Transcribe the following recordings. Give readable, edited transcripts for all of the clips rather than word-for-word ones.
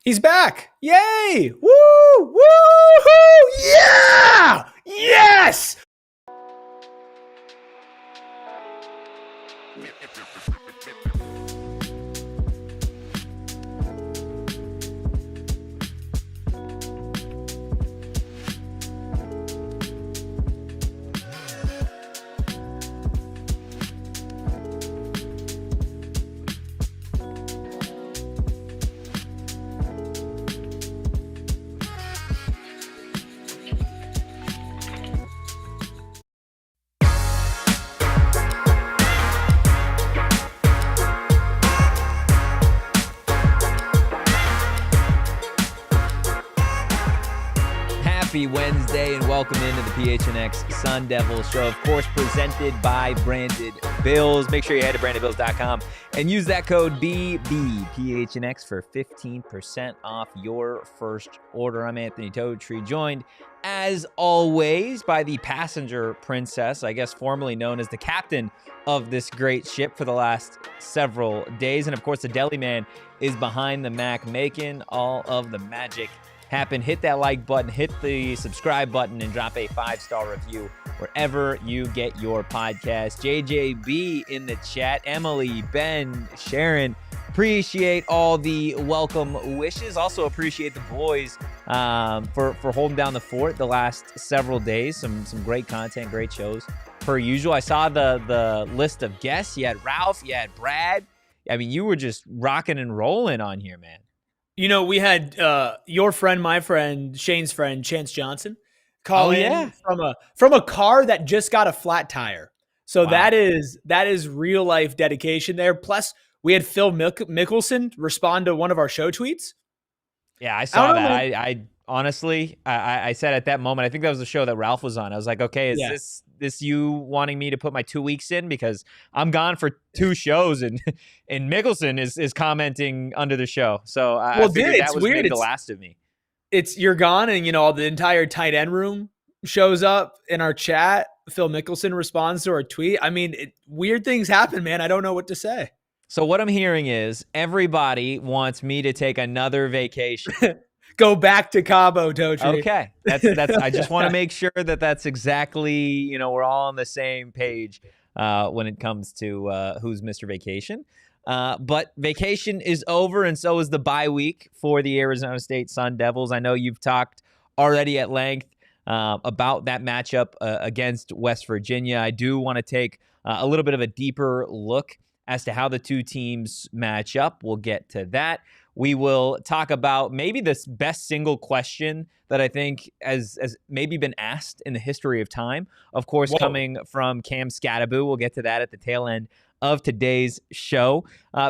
He's back. Yay! Woo! Woo! Yeah! Yes! Happy Wednesday and welcome into the PHNX Sun Devils show, of course, presented by Branded Bills. Make sure you head to brandedbills.com and use that code BBPHNX for 15% off your first order. I'm Anthony Totri, joined as always by the passenger princess, I guess formerly known as the captain of this great ship for the last several days. And of course, the deli man is behind the Mac, making all of the magic happen. Hit that like button, hit the subscribe button, and drop a 5-star review wherever you get your podcast. JJB in the chat, Emily, Ben, Sharon, appreciate all the welcome wishes. Also appreciate the boys for holding down the fort the last several days. Some great content, great shows per usual. I saw the list of guests. You had Ralph, you had Brad. I mean, you were just rocking and rolling on here, man. You know, we had your friend, my friend, Shane's friend, Chance Johnson, call in from a car that just got a flat tire. So wow. that is real life dedication there. Plus, we had Phil Mickelson respond to one of our show tweets. Yeah, I saw that. I honestly, I said at that moment, I think that was the show that Ralph was on. I was like, okay, is this you wanting me to put my 2 weeks in? Because I'm gone for 2 shows and Mickelson is commenting under the show. So I figured that was maybe the last of me. You're gone and, you know, the entire tight end room shows up in our chat. Phil Mickelson responds to our tweet. I mean, weird things happen, man. I don't know what to say. So what I'm hearing is everybody wants me to take another vacation. Go back to Cabo, Totri. Okay. That's I just want to make sure that that's exactly, you know, we're all on the same page when it comes to who's Mr. Vacation. But vacation is over, and so is the bye week for the Arizona State Sun Devils. I know you've talked already at length about that matchup against West Virginia. I do want to take a little bit of a deeper look as to how the two teams match up. We'll get to that. We will talk about maybe this best single question that I think has maybe been asked in the history of time. Of course, coming from Cam Scattaboo. We'll get to that at the tail end of today's show.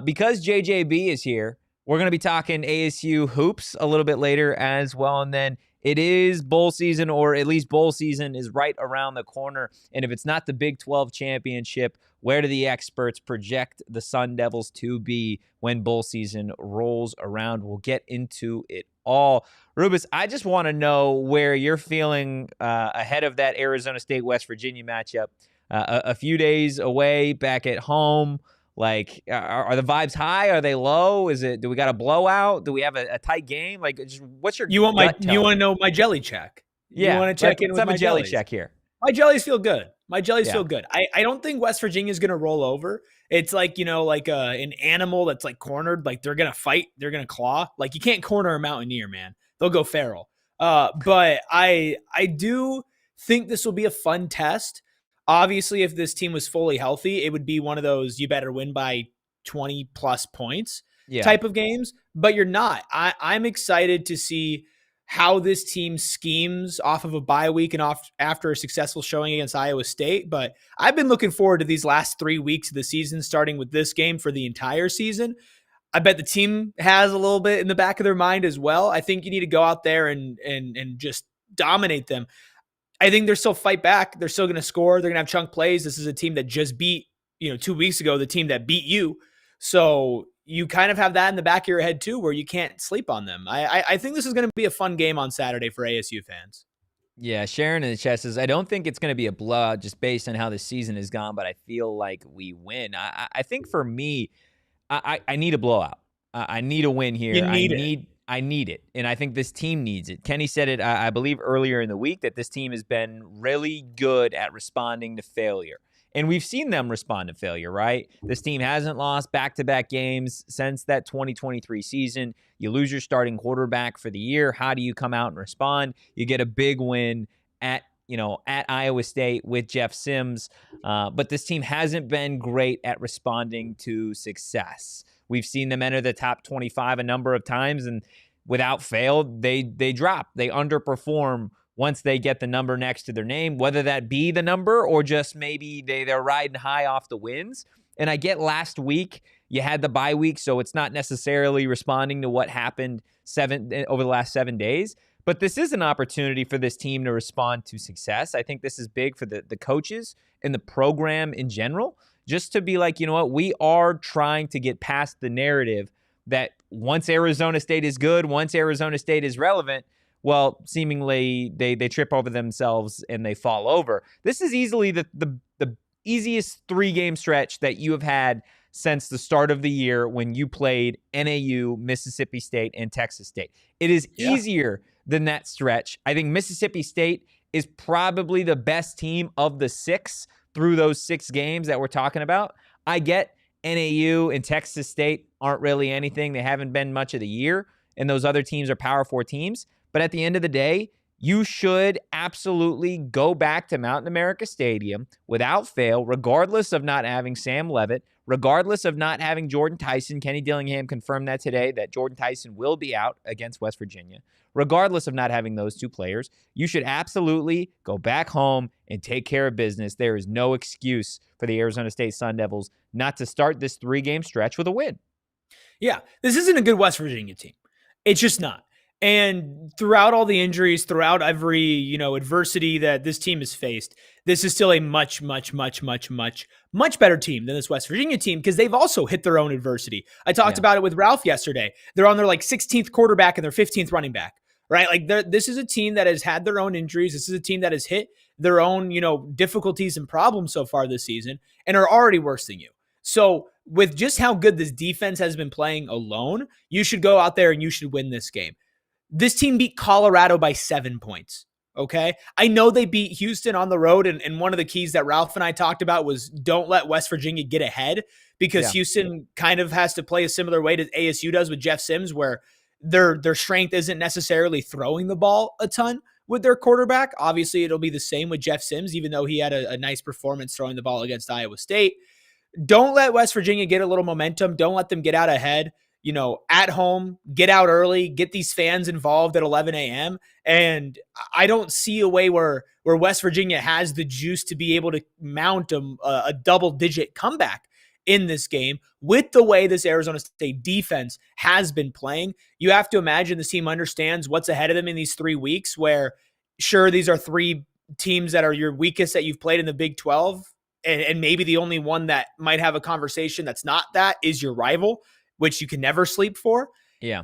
Because JJB is here, we're going to be talking ASU hoops a little bit later as well. And then it is bowl season, or at least bowl season is right around the corner. And if it's not the Big 12 championship, where do the experts project the Sun Devils to be when bowl season rolls around? We'll get into it all. Rubus, I just want to know where you're feeling ahead of that Arizona State-West Virginia matchup. A few days away, back at home. Like, are the vibes high? Are they low? Do we got a blowout? Do we have a tight game? Like, just, what's your you want to know my jelly check? Yeah, you want to check in with my jelly check here. My jellies feel good. Feel good. I don't think West Virginia is going to roll over. It's like, you know, like an animal that's like cornered. Like they're going to fight. They're going to claw. Like you can't corner a mountaineer, man. They'll go feral. But I do think this will be a fun test. Obviously, if this team was fully healthy, it would be one of those you better win by 20 plus points type of games. But you're not. I'm excited to see how this team schemes off of a bye week and after a successful showing against Iowa State. But I've been looking forward to these last 3 weeks of the season, starting with this game for the entire season. I bet the team has a little bit in the back of their mind as well. I think you need to go out there and just dominate them. I think they're still fight back. They're still going to score. They're going to have chunk plays. This is a team that just beat, 2 weeks ago, the team that beat you. So you kind of have that in the back of your head too, where you can't sleep on them. I think this is going to be a fun game on Saturday for ASU fans. Yeah, Sharon in the chat says, I don't think it's going to be a blowout just based on how the season has gone, but I feel like we win. I think for me, I need a blowout. I need a win here. I need it, and I think this team needs it. Kenny said it, I believe, earlier in the week that this team has been really good at responding to failure. And we've seen them respond to failure, right? This team hasn't lost back-to-back games since that 2023 season. You lose your starting quarterback for the year. How do you come out and respond? You get a big win at Iowa State with Jeff Sims. But this team hasn't been great at responding to success. We've seen them enter the top 25 a number of times, and without fail, they drop. They underperform once they get the number next to their name, whether that be the number or just maybe they're riding high off the wins. And I get last week you had the bye week, so it's not necessarily responding to what happened over the last 7 days. But this is an opportunity for this team to respond to success. I think this is big for the coaches and the program in general, just to be like, you know what, we are trying to get past the narrative that once Arizona State is good, once Arizona State is relevant, well, seemingly they trip over themselves and they fall over. This is easily the easiest 3-game stretch that you have had since the start of the year when you played NAU, Mississippi State, and Texas State. It is easier than that stretch. I think Mississippi State is probably the best team of the 6 through those 6 games that we're talking about. I get NAU and Texas State aren't really anything. They haven't been much of the year, and those other teams are Power 4 teams. But at the end of the day, you should absolutely go back to Mountain America Stadium without fail, regardless of not having Sam Leavitt, regardless of not having Jordan Tyson. Kenny Dillingham confirmed that today, that Jordan Tyson will be out against West Virginia. Regardless of not having those 2 players, you should absolutely go back home and take care of business. There is no excuse for the Arizona State Sun Devils not to start this 3-game stretch with a win. Yeah, this isn't a good West Virginia team. It's just not. And throughout all the injuries, throughout every, adversity that this team has faced, this is still a much, much, much, much, much, much better team than this West Virginia team because they've also hit their own adversity. I talked about it with Ralph yesterday. They're on their 16th quarterback and their 15th running back, right? This is a team that has had their own injuries. This is a team that has hit their own, difficulties and problems so far this season and are already worse than you. So with just how good this defense has been playing alone, you should go out there and you should win this game. This team beat Colorado by 7 points, okay? I know they beat Houston on the road, and one of the keys that Ralph and I talked about was don't let West Virginia get ahead because Houston kind of has to play a similar way to ASU does with Jeff Sims, where their strength isn't necessarily throwing the ball a ton with their quarterback. Obviously, it'll be the same with Jeff Sims, even though he had a nice performance throwing the ball against Iowa State. Don't let West Virginia get a little momentum. Don't let them get out ahead. At home, get out early, get these fans involved at 11 a.m. And I don't see a way where West Virginia has the juice to be able to mount a double-digit comeback in this game with the way this Arizona State defense has been playing. You have to imagine the team understands what's ahead of them in these 3 weeks where, sure, these are 3 teams that are your weakest that you've played in the Big 12, and maybe the only one that might have a conversation that's not that is your rival, which you can never sleep for. Yeah.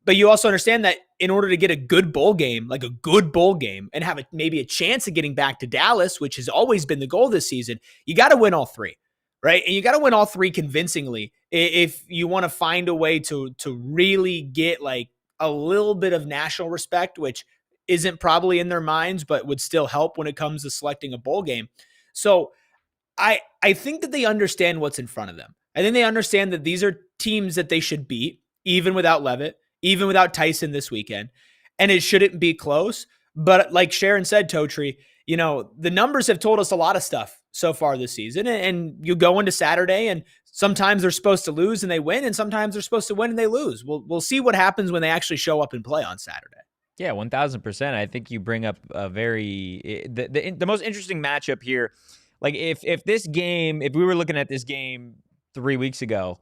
But you also understand that in order to get a good bowl game, and have maybe a chance of getting back to Dallas, which has always been the goal this season, you got to win all 3, right? And you got to win all 3 convincingly if you want to find a way to really get a little bit of national respect, which isn't probably in their minds, but would still help when it comes to selecting a bowl game. So I think that they understand what's in front of them. I think they understand that these are teams that they should beat, even without Leavitt, even without Tyson this weekend, and it shouldn't be close. But like Sharon said, Totri, the numbers have told us a lot of stuff so far this season, and you go into Saturday, and sometimes they're supposed to lose and they win, and sometimes they're supposed to win and they lose. We'll see what happens when they actually show up and play on Saturday. Yeah, 1,000%. I think you bring up a the most interesting matchup here. If we were looking at this game 3 weeks ago,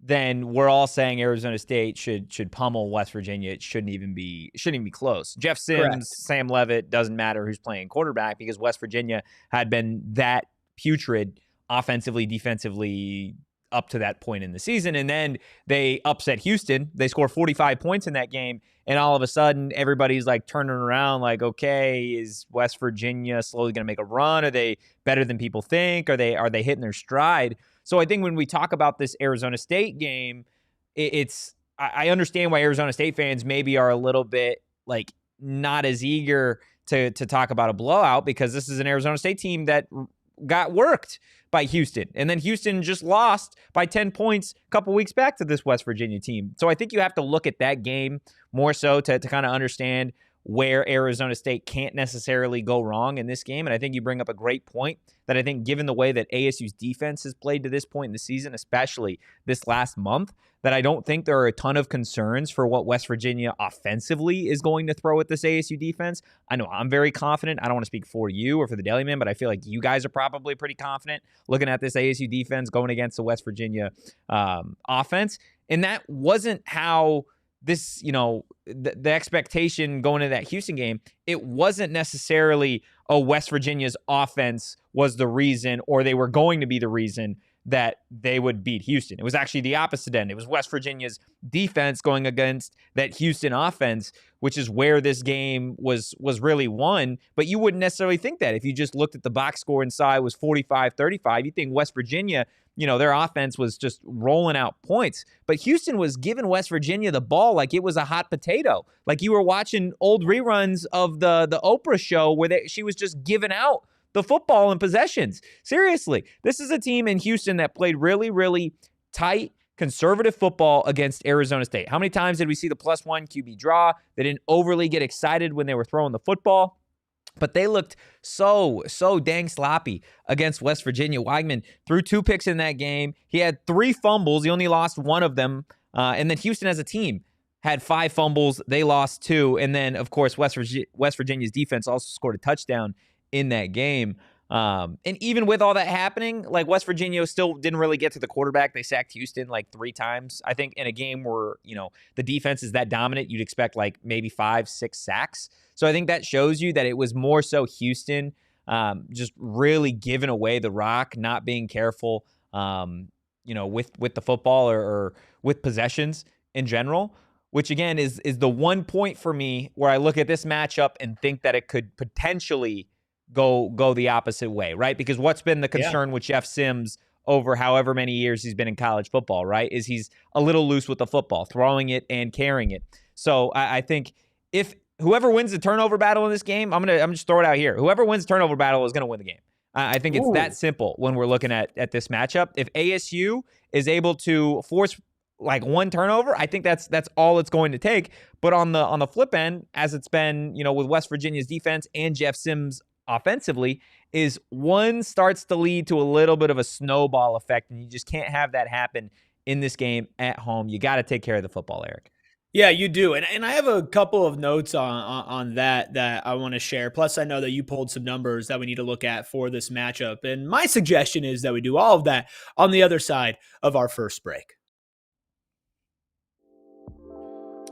then we're all saying Arizona State should pummel West Virginia. It shouldn't even be close. Jeff Sims, correct. Sam Leavitt, doesn't matter who's playing quarterback because West Virginia had been that putrid offensively, defensively up to that point in the season. And then they upset Houston. They score 45 points in that game. And all of a sudden, everybody's turning around okay, is West Virginia slowly going to make a run? Are they better than people think? Are they hitting their stride? So I think when we talk about this Arizona State game, it's I understand why Arizona State fans maybe are a little bit like not as eager to talk about a blowout, because this is an Arizona State team that got worked by Houston. And then Houston just lost by 10 points a couple weeks back to this West Virginia team. So I think you have to look at that game more so to kind of understand where Arizona State can't necessarily go wrong in this game. And I think you bring up a great point that I think, given the way that ASU's defense has played to this point in the season, especially this last month, that I don't think there are a ton of concerns for what West Virginia offensively is going to throw at this ASU defense. I know I'm very confident. I don't want to speak for you or for the Dillingham, but I feel like you guys are probably pretty confident looking at this ASU defense going against the West Virginia offense. And that wasn't how this, the expectation going into that Houston game. It wasn't necessarily, West Virginia's offense was the reason, or they were going to be the reason that they would beat Houston. It was actually the opposite end. It was West Virginia's defense going against that Houston offense, which is where this game was really won. But you wouldn't necessarily think that. If you just looked at the box score inside, was 45-35. You think West Virginia, their offense was just rolling out points. But Houston was giving West Virginia the ball like it was a hot potato. Like you were watching old reruns of the Oprah show where she was just giving out the football and possessions. Seriously, this is a team in Houston that played really, really tight, conservative football against Arizona State. How many times did we see the +1 QB draw? They didn't overly get excited when they were throwing the football, but they looked so dang sloppy against West Virginia. Weigman threw 2 picks in that game. He had 3 fumbles. He only lost 1 of them. And then Houston as a team had 5 fumbles. They lost 2. And then, of course, West Virginia's defense also scored a touchdown in that game. And even with all that happening, like West Virginia still didn't really get to the quarterback. They sacked Houston like 3 times. I think in a game where, the defense is that dominant, you'd expect like maybe 5-6 sacks. So I think that shows you that it was more so Houston just really giving away the rock, not being careful, with the football or with possessions in general, which again is the one point for me where I look at this matchup and think that it could potentially go the opposite way, right? Because what's been the concern with Jeff Sims over however many years he's been in college football, right, is he's a little loose with the football, throwing it and carrying it. So I think if whoever wins the turnover battle in this game, I'm just throw it out here. Whoever wins the turnover battle is going to win the game. I think it's that simple when we're looking at this matchup. If ASU is able to force like 1 turnover, I think that's all it's going to take. But on the flip end, as it's been, with West Virginia's defense and Jeff Sims offensively, is one starts to lead to a little bit of a snowball effect, and you just can't have that happen in this game at home. You got to take care of the football, Erik. Yeah, you do. And I have a couple of notes on that I want to share. Plus, I know that you pulled some numbers that we need to look at for this matchup. And my suggestion is that we do all of that on the other side of our first break.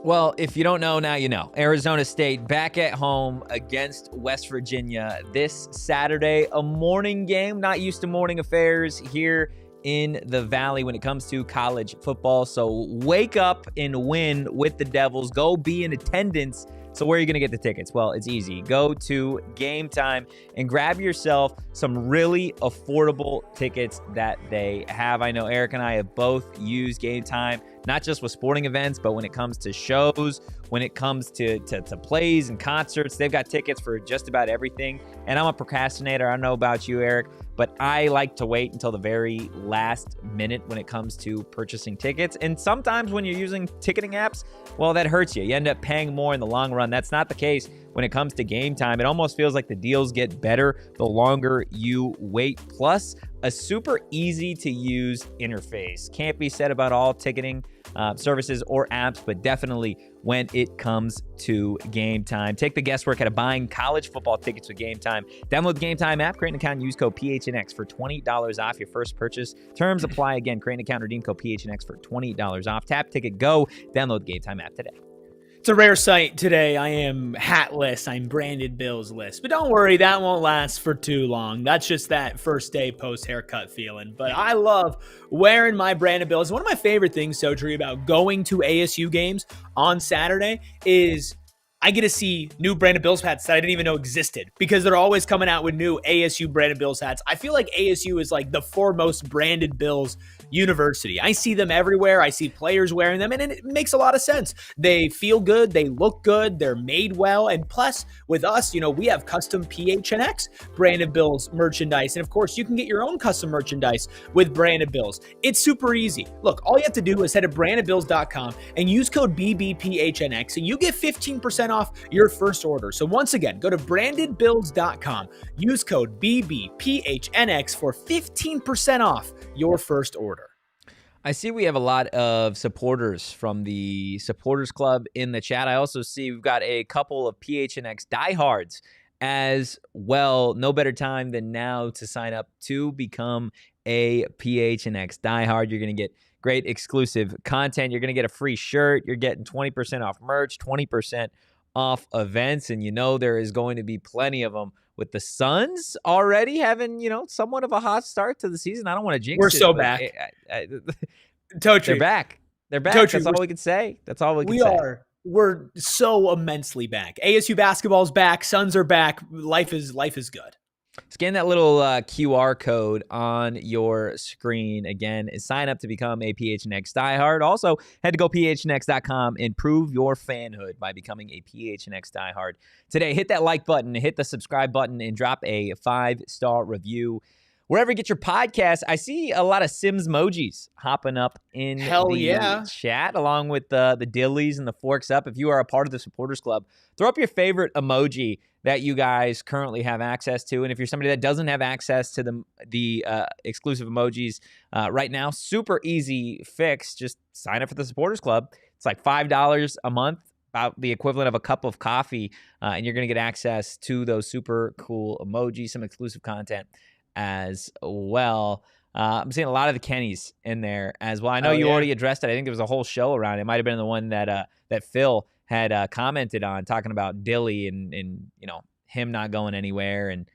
Well, if you don't know, now you know. Arizona State back at home against West Virginia this Saturday. A morning game, not used to morning affairs here in the Valley when it comes to college football. So wake up and win with the Devils. Go be in attendance. So where are you going to get the tickets? Well, it's easy. Go to Game Time and grab yourself some really affordable tickets that they have. I know Erik and I have both used Game Time, not just with sporting events, but when it comes to shows, when it comes to plays and concerts. They've got tickets for just about everything. And I'm a procrastinator. I don't know about you, Erik, but I like to wait until the very last minute when it comes to purchasing tickets. And sometimes when you're using ticketing apps, well, that hurts you. You end up paying more in the long run. That's not the case when it comes to Game Time. It almost feels like the deals get better the longer you wait. Plus, a super easy to use interface. Can't be said about all ticketing services or apps, but definitely when it comes to Game Time. Take the guesswork out of buying college football tickets with Game Time. Download the Game Time app, create an account, and use code PHNX for $20 off your first purchase. Terms apply. Again, create an account, redeem code PHNX for $20 off. Tap, ticket, go. Download the Game Time app today. It's a rare sight today. I am hatless. I'm branded Bills-less. But don't worry, that won't last for too long. That's just that first day post-haircut feeling. But I love wearing my branded Bills. One of my favorite things, Totri, about going to ASU games on Saturday is I get to see new branded Bills hats that I didn't even know existed because they're always coming out with new ASU branded Bills hats. I feel like ASU is like the foremost branded Bills University. I see them everywhere. I see players wearing them, and it makes a lot of sense. They feel good. They look good. They're made well. And plus, with us, we have custom PHNX Branded Bills merchandise. And of course, you can get your own custom merchandise with Branded Bills. It's super easy. Look, all you have to do is head to brandedbills.com and use code BBPHNX, and you get 15% off your first order. So once again, go to brandedbills.com, use code BBPHNX for 15% off your first order. I see we have a lot of supporters from the supporters club in the chat. I also see we've got a couple of PHNX diehards as well. No better time than now to sign up to become a PHNX diehard. You're going to get great exclusive content. You're going to get a free shirt. You're getting 20% off merch, 20% off events, and there is going to be plenty of them. With the Suns already having, somewhat of a hot start to the season. I don't want to jinx it. We're so back. Totri. They're back. Totri, That's all we can say. That's all we can say. We're so immensely back. ASU basketball's back. Suns are back. Life is good. Scan that little QR code on your screen again and sign up to become a PHNX diehard. Also, head to gophnx.com and prove your fanhood by becoming a PHNX diehard today. Hit that like button, hit the subscribe button, and drop a 5-star review. Wherever you get your podcast, I see a lot of Sims emojis hopping up in the chat, along with the dillies and the forks up. If you are a part of the supporters club, throw up your favorite emoji that you guys currently have access to. And if you're somebody that doesn't have access to the exclusive emojis right now, super easy fix. Just sign up for the supporters club. It's like $5 a month, about the equivalent of a cup of coffee, and you're going to get access to those super cool emojis, some exclusive content as well. I'm seeing a lot of the Kennys in there as well. I know you already addressed it. I think there was a whole show around it. It might have been the one that Phil had commented on, talking about Dilly and him not going anywhere, and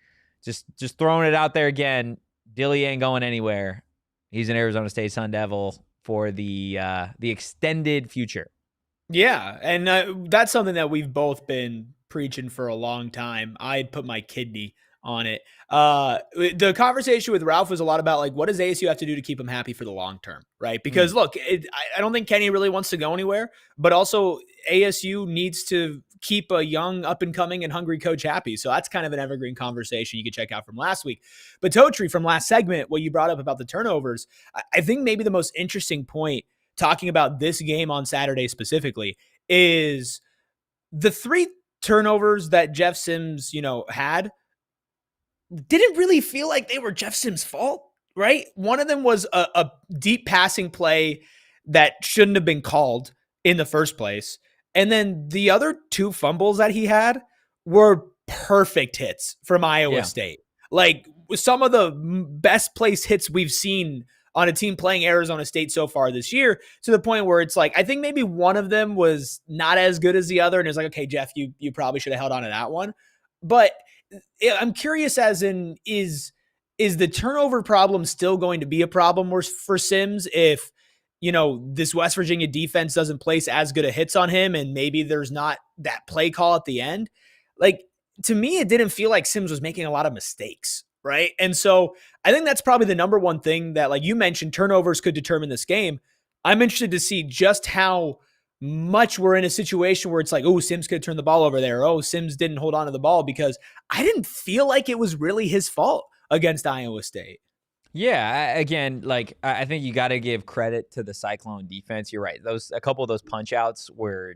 just throwing it out there again. Dilly ain't going anywhere. He's an Arizona State Sun Devil for the extended future. Yeah, and that's something that we've both been preaching for a long time. I'd put my kidney on it. The conversation with Ralph was a lot about, like, what does ASU have to do to keep him happy for the long term, right? Because look, I don't think Kenny really wants to go anywhere, but also ASU needs to keep a young, up and coming and hungry coach happy. So that's kind of an evergreen conversation you can check out from last week. But Totri, from last segment, what you brought up about the turnovers, I think maybe the most interesting point talking about this game on Saturday specifically is the 3 turnovers that Jeff Sims, had didn't really feel like they were Jeff Sims' fault, right? One of them was a deep passing play that shouldn't have been called in the first place. And then the other 2 fumbles that he had were perfect hits from Iowa State. Like, some of the best placed hits we've seen on a team playing Arizona State so far this year, to the point where it's like, I think maybe one of them was not as good as the other. And it's like, okay, Jeff, you probably should have held on to that one. But I'm curious, as in, is the turnover problem still going to be a problem for Sims if, this West Virginia defense doesn't place as good a hits on him, and maybe there's not that play call at the end? Like, to me, it didn't feel like Sims was making a lot of mistakes, right? And so I think that's probably the number one thing that, like you mentioned, turnovers could determine this game. I'm interested to see just how much we're in a situation where it's like, oh, Sims could turn the ball over there. Oh, Sims didn't hold on to the ball, because I didn't feel like it was really his fault against Iowa State. Yeah, again, like, I think you got to give credit to the Cyclone defense. You're right. A couple of those punch outs were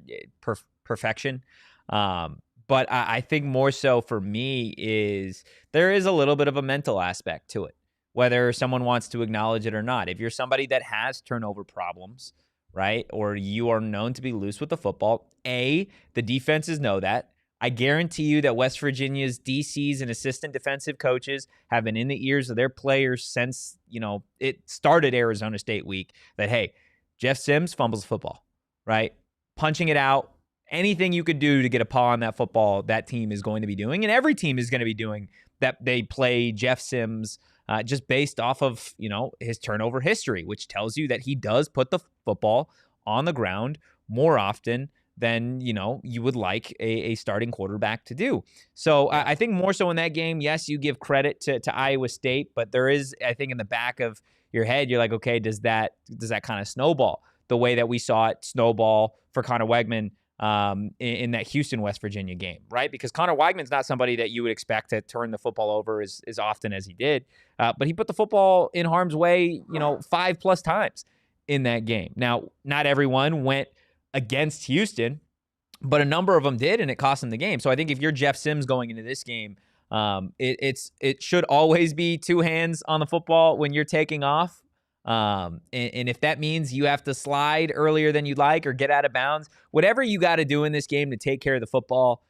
perfection. But I think more so for me is there is a little bit of a mental aspect to it, whether someone wants to acknowledge it or not. If you're somebody that has turnover problems, right, or you are known to be loose with the football, the defenses know that. I guarantee you that West Virginia's DCs and assistant defensive coaches have been in the ears of their players since, it started Arizona State week, that, hey, Jeff Sims fumbles the football, right? Punching it out, anything you could do to get a paw on that football, that team is going to be doing, and every team is going to be doing that. They play Jeff Sims just based off of, his turnover history, which tells you that he does put the football on the ground more often than, you would like a starting quarterback to do. So I think more so in that game, yes, you give credit to Iowa State, but there is, I think, in the back of your head, you're like, okay, does that kind of snowball the way that we saw it snowball for Connor Wegman in that Houston, West Virginia game, right? Because Connor Weigman's not somebody that you would expect to turn the football over as often as he did, but he put the football in harm's way, 5+ times in that game. Now, not everyone went against Houston, but a number of them did, and it cost them the game. So I think if you're Jeff Sims going into this game, it should always be two hands on the football when you're taking off. And if that means you have to slide earlier than you'd like or get out of bounds, whatever you got to do in this game to take care of the football,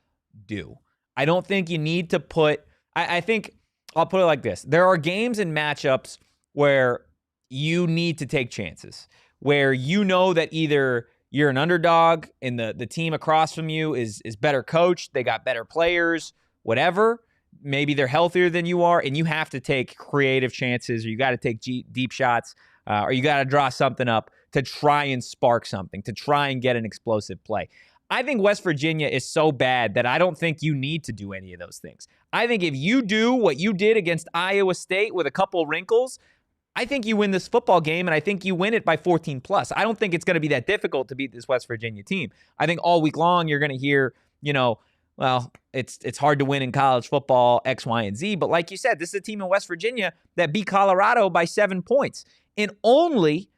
do. I don't think you need to put – I think I'll put it like this. There are games and matchups where you need to take chances, where you know that either – you're an underdog and the team across from you is better coached, they got better players, whatever. Maybe they're healthier than you are, and you have to take creative chances, or you got to take deep shots, or you got to draw something up to try and spark something, to try and get an explosive play. I think West Virginia is so bad that I don't think you need to do any of those things. I think if you do what you did against Iowa State with a couple wrinkles, I think you win this football game, and I think you win it by 14+. I don't think it's going to be that difficult to beat this West Virginia team. I think all week long you're going to hear, well, it's hard to win in college football, X, Y, and Z. But like you said, this is a team in West Virginia that beat Colorado by 7 points and only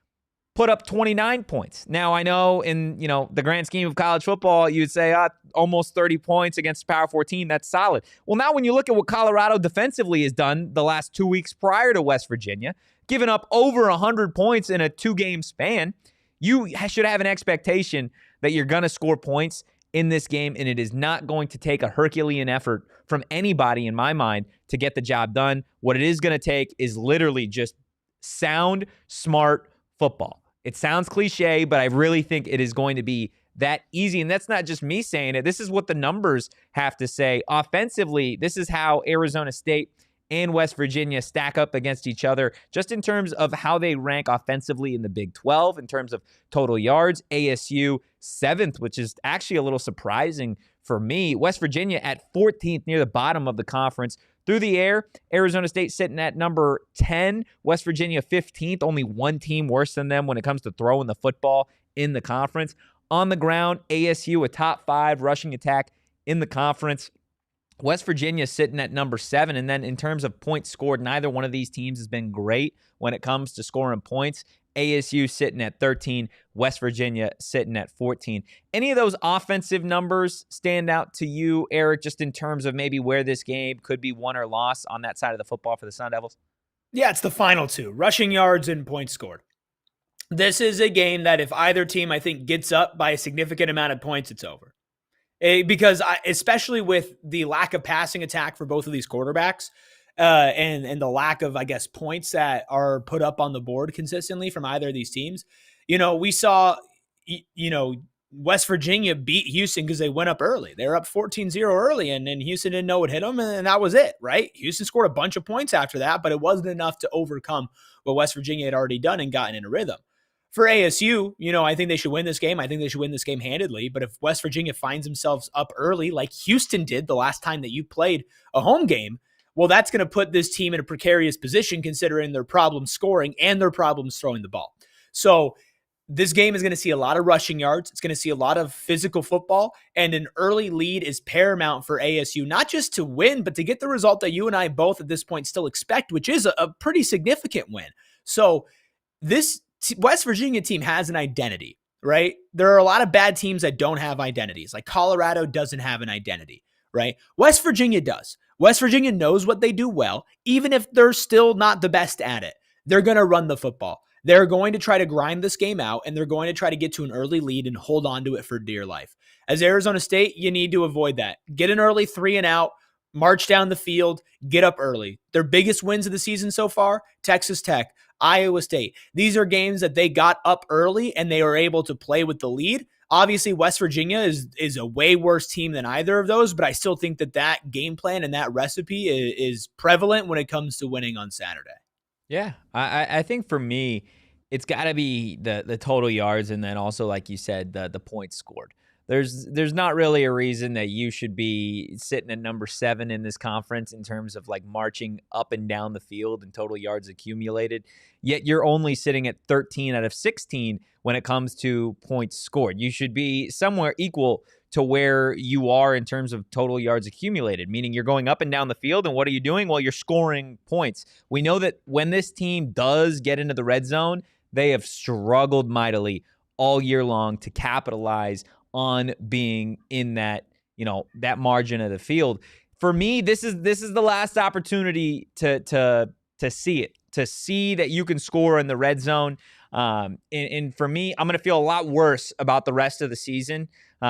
put up 29 points. Now, I know in the grand scheme of college football, you'd say almost 30 points against a Power 4 team. That's solid. Well, now when you look at what Colorado defensively has done the last 2 weeks prior to West Virginia, giving up over 100 points in a 2-game span, you should have an expectation that you're going to score points in this game, and it is not going to take a Herculean effort from anybody, in my mind, to get the job done. What it is going to take is literally just sound, smart football. It sounds cliche, but I really think it is going to be that easy, and that's not just me saying it. This is what the numbers have to say. Offensively, this is how Arizona State and West Virginia stack up against each other, just in terms of how they rank offensively in the Big 12, in terms of total yards. ASU 7th, which is actually a little surprising for me. West Virginia at 14th, near the bottom of the conference. Through the air, Arizona State sitting at number 10, West Virginia 15th, only one team worse than them when it comes to throwing the football in the conference. On the ground, ASU a top 5 rushing attack in the conference. West Virginia sitting at number 7, and then in terms of points scored, neither one of these teams has been great when it comes to scoring points. ASU sitting at 13, West Virginia sitting at 14. Any of those offensive numbers stand out to you, Erik, just in terms of maybe where this game could be won or lost on that side of the football for the Sun Devils? Yeah, it's the final two, rushing yards and points scored. This is a game that if either team, I think, gets up by a significant amount of points, it's over. Because especially with the lack of passing attack for both of these quarterbacks and the lack of, I guess, points that are put up on the board consistently from either of these teams, we saw, West Virginia beat Houston because they went up early. They were up 14-0 early, and then Houston didn't know what hit them, and that was it, right? Houston scored a bunch of points after that, but it wasn't enough to overcome what West Virginia had already done and gotten in a rhythm. For ASU, I think they should win this game. I think they should win this game handedly. But if West Virginia finds themselves up early, like Houston did the last time that you played a home game, well, that's going to put this team in a precarious position considering their problems scoring and their problems throwing the ball. So this game is going to see a lot of rushing yards. It's going to see a lot of physical football, and an early lead is paramount for ASU, not just to win, but to get the result that you and I both at this point still expect, which is a pretty significant win. So this West Virginia team has an identity, right? There are a lot of bad teams that don't have identities. Like Colorado doesn't have an identity, right? West Virginia does. West Virginia knows what they do well, even if they're still not the best at it. They're going to run the football. They're going to try to grind this game out, and they're going to try to get to an early lead and hold on to it for dear life. As Arizona State, you need to avoid that. Get an early 3 and out, march down the field, get up early. Their biggest wins of the season so far, Texas Tech, Iowa State. These are games that they got up early and they were able to play with the lead. Obviously, West Virginia is a way worse team than either of those, but I still think that game plan and that recipe is prevalent when it comes to winning on Saturday. Yeah, I think for me, it's got to be the total yards, and then also, like you said, the points scored. there's not really a reason that you should be sitting at number 7 in this conference in terms of like marching up and down the field and total yards accumulated. Yet you're only sitting at 13 out of 16 when it comes to points scored. You should be somewhere equal to where you are in terms of total yards accumulated, meaning you're going up and down the field. And what are you doing? Well, you're scoring points. We know that when this team does get into the red zone, they have struggled mightily all year long to capitalize on being in that, that margin of the field. For me, this is the last opportunity to see it, to see that you can score in the red zone. And for me, I'm going to feel a lot worse about the rest of the season,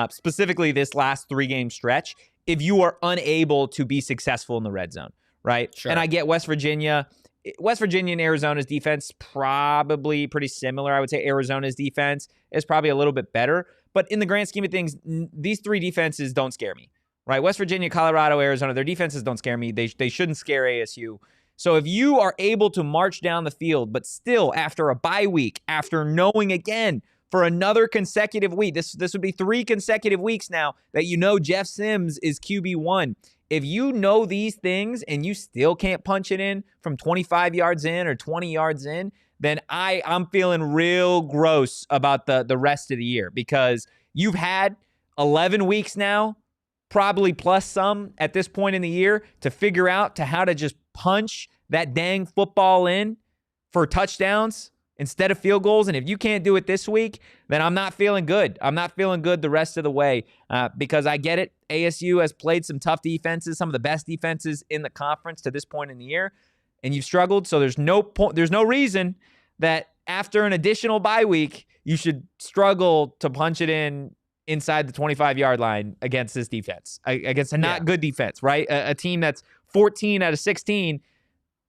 specifically this last 3-game stretch, if you are unable to be successful in the red zone, right? Sure. And I get West Virginia and Arizona's defense probably pretty similar. I would say Arizona's defense is probably a little bit better. But in the grand scheme of things, these 3 defenses don't scare me, right? West Virginia, Colorado, Arizona, their defenses don't scare me. They shouldn't scare ASU. So if you are able to march down the field, but still after a bye week, after knowing again for another consecutive week, this would be 3 consecutive weeks now that Jeff Sims is QB1. If you know these things and you still can't punch it in from 25 yards in or 20 yards in, then I'm feeling real gross about the rest of the year, because you've had 11 weeks now, probably plus some at this point in the year, to figure out how to just punch that dang football in for touchdowns instead of field goals. And if you can't do it this week, then I'm not feeling good. I'm not feeling good the rest of the way, because I get it. ASU has played some tough defenses, some of the best defenses in the conference to this point in the year, and you've struggled. So there's no reason that after an additional bye week, you should struggle to punch it in inside the 25-yard line against this defense, against a not good defense, right? A team that's 14 out of 16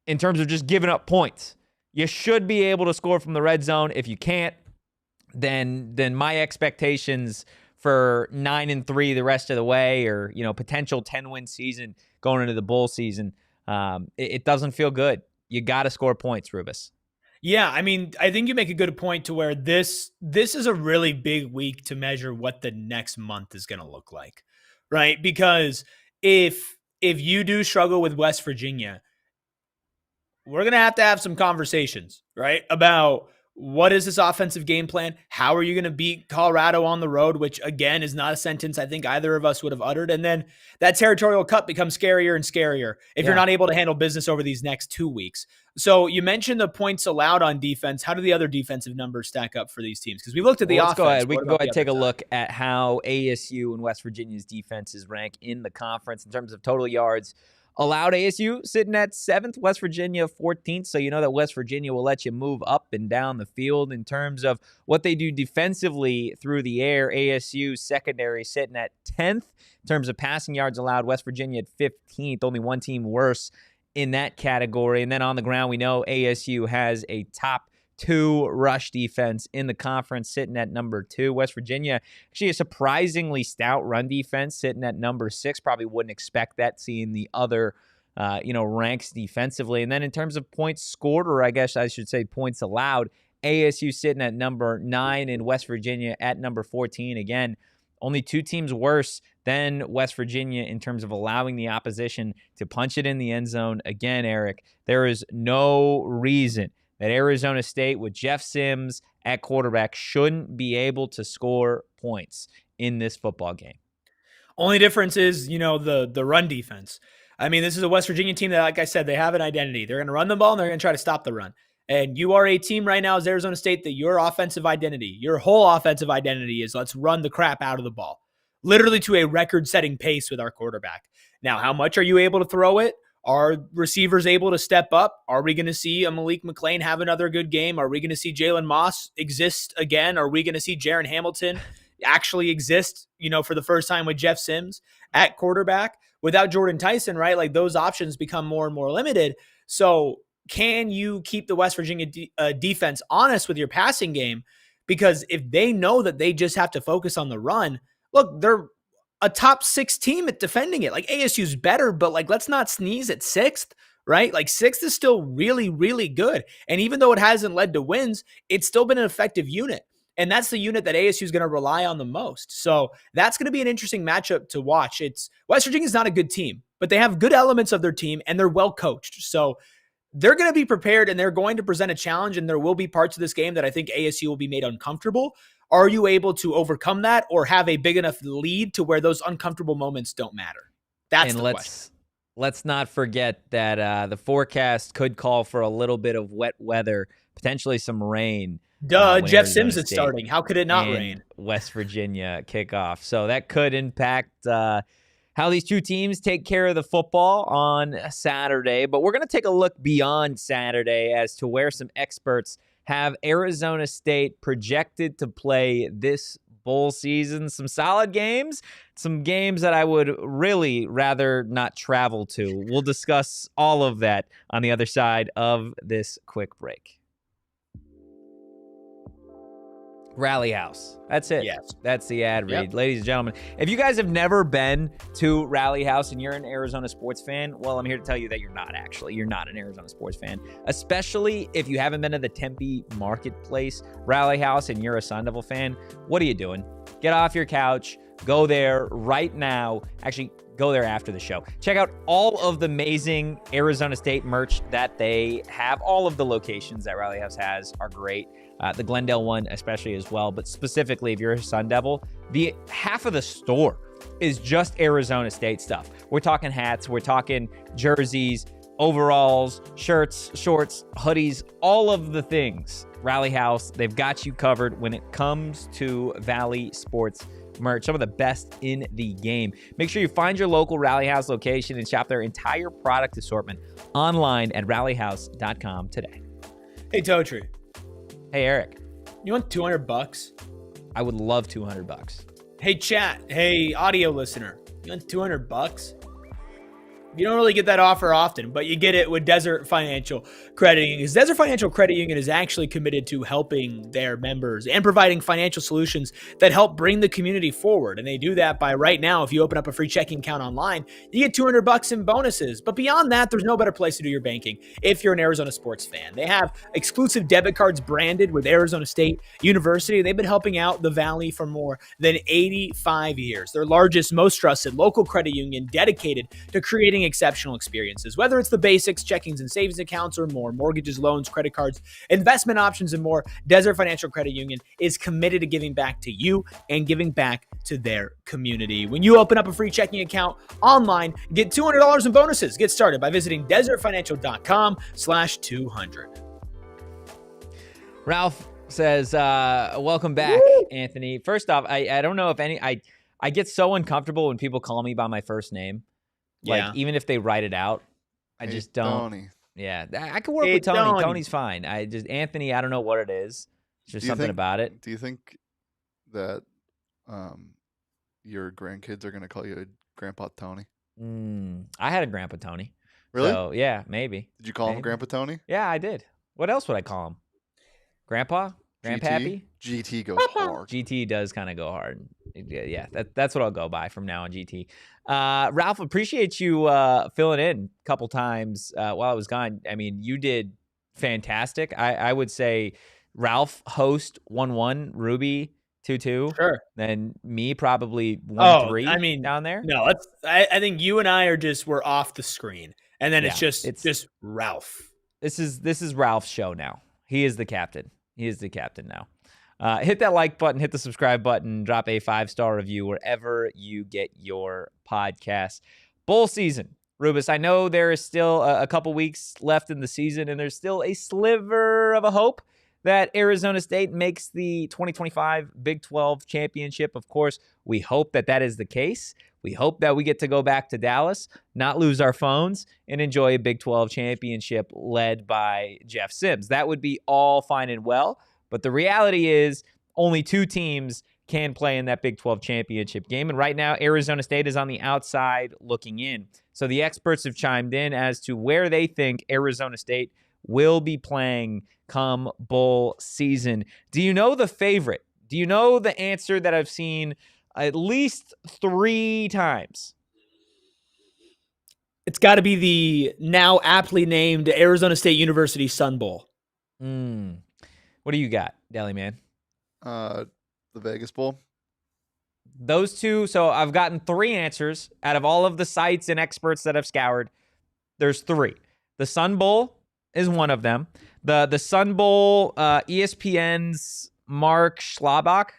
in terms of just giving up points. You should be able to score from the red zone. If you can't, then my expectations for 9-3 the rest of the way, or potential 10-win season going into the bowl season, it doesn't feel good. You got to score points, Rubus. Yeah, I mean, I think you make a good point to where this is a really big week to measure what the next month is going to look like, right? Because if you do struggle with West Virginia, we're going to have some conversations, right, about what is this offensive game plan? How are you going to beat Colorado on the road, which, again, is not a sentence I think either of us would have uttered. And then that territorial cut becomes scarier and scarier if you're not able to handle business over these next 2 weeks. So you mentioned the points allowed on defense. How do the other defensive numbers stack up for these teams? Because we looked at the offense. Go ahead. We can go ahead and take a look at how ASU and West Virginia's defenses rank in the conference in terms of total yards allowed. ASU sitting at 7th, West Virginia 14th. So you know that West Virginia will let you move up and down the field. In terms of what they do defensively through the air, ASU secondary sitting at 10th. In terms of passing yards allowed, West Virginia at 15th. Only one team worse in that category. And then on the ground, we know ASU has a top 2 rush defense in the conference, sitting at number 2. West Virginia, actually a surprisingly stout run defense, sitting at number 6. Probably wouldn't expect that, seeing the other, ranks defensively. And then in terms of points scored, or I guess I should say points allowed, ASU sitting at number 9 and West Virginia at number 14. Again, only 2 teams worse than West Virginia in terms of allowing the opposition to punch it in the end zone. Again, Erik, there is no reason that Arizona State with Jeff Sims at quarterback shouldn't be able to score points in this football game. Only difference is, the run defense. I mean, this is a West Virginia team that, like I said, they have an identity. They're going to run the ball and they're going to try to stop the run. And you are a team right now as Arizona State that your offensive identity, your whole offensive identity is let's run the crap out of the ball, literally to a record-setting pace with our quarterback. Now, how much are you able to throw it? Are receivers able to step up? Are we going to see a Malik McClain have another good game? Are we going to see Jalen Moss exist again? Are we going to see Jaron Hamilton actually exist, for the first time with Jeff Sims at quarterback? Without Jordan Tyson, right? Like, those options become more and more limited. So can you keep the West Virginia defense honest with your passing game? Because if they know that they just have to focus on the run, look, they're a top 6 team at defending it. Like, ASU's better, but let's not sneeze at 6th, right? 6th is still really, really good. And even though it hasn't led to wins, it's still been an effective unit. And that's the unit that ASU is going to rely on the most. So that's going to be an interesting matchup to watch. West Virginia is not a good team, but they have good elements of their team and they're well coached. So they're going to be prepared and they're going to present a challenge. And there will be parts of this game that I think ASU will be made uncomfortable. Are you able to overcome that or have a big enough lead to where those uncomfortable moments don't matter? That's the question. Let's not forget that the forecast could call for a little bit of wet weather, potentially some rain. Jeff Sims is starting. How could it not rain? West Virginia kickoff. So that could impact how these two teams take care of the football on Saturday. But we're going to take a look beyond Saturday as to where some experts have Arizona State projected to play this bowl season. Some solid games, some games that I would really rather not travel to. We'll discuss all of that on the other side of this quick break. Rally House. That's it. Yes. That's the ad read. Yep. Ladies and gentlemen, if you guys have never been to Rally House and you're an Arizona sports fan, well, I'm here to tell you that you're not actually. You're not an Arizona sports fan, especially if you haven't been to the Tempe Marketplace Rally House and you're a Sun Devil fan. What are you doing? Get off your couch. Go there right now. Actually, go there after the show. Check out all of the amazing Arizona State merch that they have. All of the locations that Rally House has are great. The Glendale one especially as well. But specifically, if you're a Sun Devil, the half of the store is just Arizona State stuff. We're talking hats. We're talking jerseys, overalls, shirts, shorts, hoodies, all of the things. Rally House, they've got you covered when it comes to Valley Sports merch, some of the best in the game. Make sure you find your local Rally House location and shop their entire product assortment online at rallyhouse.com today. Hey, Totri. Hey, Erik. You want $200? I would love $200. Hey, chat. Hey, audio listener. You want $200? You don't really get that offer often, but you get it with Desert Financial Credit Union. Because Desert Financial Credit Union is actually committed to helping their members and providing financial solutions that help bring the community forward. And they do that by right now, if you open up a free checking account online, you get $200 in bonuses. But beyond that, there's no better place to do your banking if you're an Arizona sports fan. They have exclusive debit cards branded with Arizona State University. They've been helping out the Valley for more than 85 years. Their largest, most trusted local credit union dedicated to creating exceptional experiences, whether it's the basics, checkings and savings accounts, or more, mortgages, loans, credit cards, investment options, and more. Desert Financial Credit Union is committed to giving back to you and giving back to their community. When you open up a free checking account online, get $200 in bonuses. Get started by visiting desertfinancial.com/200. Ralph says, welcome back, Anthony. First off, I don't know if I get so uncomfortable when people call me by my first name. Like, even if they write it out, I just don't. Tony. Yeah, I can work with Tony. Tony's fine. Anthony, I don't know what it is. It's just something about it. Do you think that your grandkids are going to call you Grandpa Tony? I had a Grandpa Tony. Really? So, yeah, maybe. Did you call him Grandpa Tony? Yeah, I did. What else would I call him? Grandpa? Grandpappy? GT goes hard. GT does kind of go hard. Yeah, that's what I'll go by from now on, GT. Ralph, appreciate you filling in a couple times while I was gone. I mean, you did fantastic. I would say Ralph, host 1-1, Ruby 2-2. Sure. Then me probably 1-3 I mean, down there. No, I think you and I we're off the screen. And then it's just Ralph. This is Ralph's show now. He is the captain. He is the captain now. Hit that like button, hit the subscribe button, drop a 5-star review wherever you get your podcasts. Bowl season. Rubus, I know there is still a couple weeks left in the season, and there's still a sliver of a hope that Arizona State makes the 2025 Big 12 championship. Of course, we hope that is the case. We hope that we get to go back to Dallas, not lose our phones, and enjoy a Big 12 championship led by Jeff Sims. That would be all fine and well, but the reality is only 2 teams can play in that Big 12 championship game, and right now Arizona State is on the outside looking in. So the experts have chimed in as to where they think Arizona State will be playing come bowl season. Do you know the favorite? Do you know the answer that I've seen at least 3 times? It's got to be the now aptly named Arizona State University Sun Bowl. What do you got, Deli Man? The Vegas Bowl. Those two. So I've gotten 3 answers out of all of the sites and experts that I've scoured. There's 3. The Sun Bowl is one of them. The Sun Bowl, ESPN's Mark Schlabach.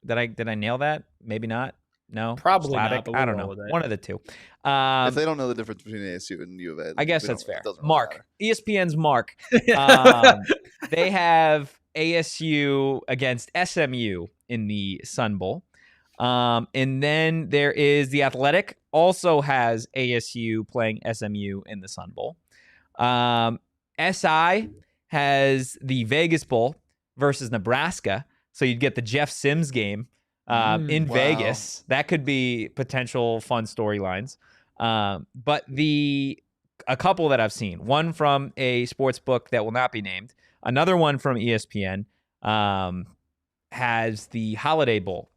Did I nail that? Maybe not. No, Probably Slavic? not. But I don't know. One of the two. If they don't know the difference between ASU and U of A, I guess that's fair. Really Mark, matter. ESPN's Mark. They have ASU against SMU in the Sun Bowl. And then there is The Athletic, also has ASU playing SMU in the Sun Bowl. SI has the Vegas Bowl versus Nebraska. So you'd get the Jeff Sims game in Vegas. That could be potential fun storylines. But a couple that I've seen, one from a sports book that will not be named, another one from ESPN, has the Holiday Bowl,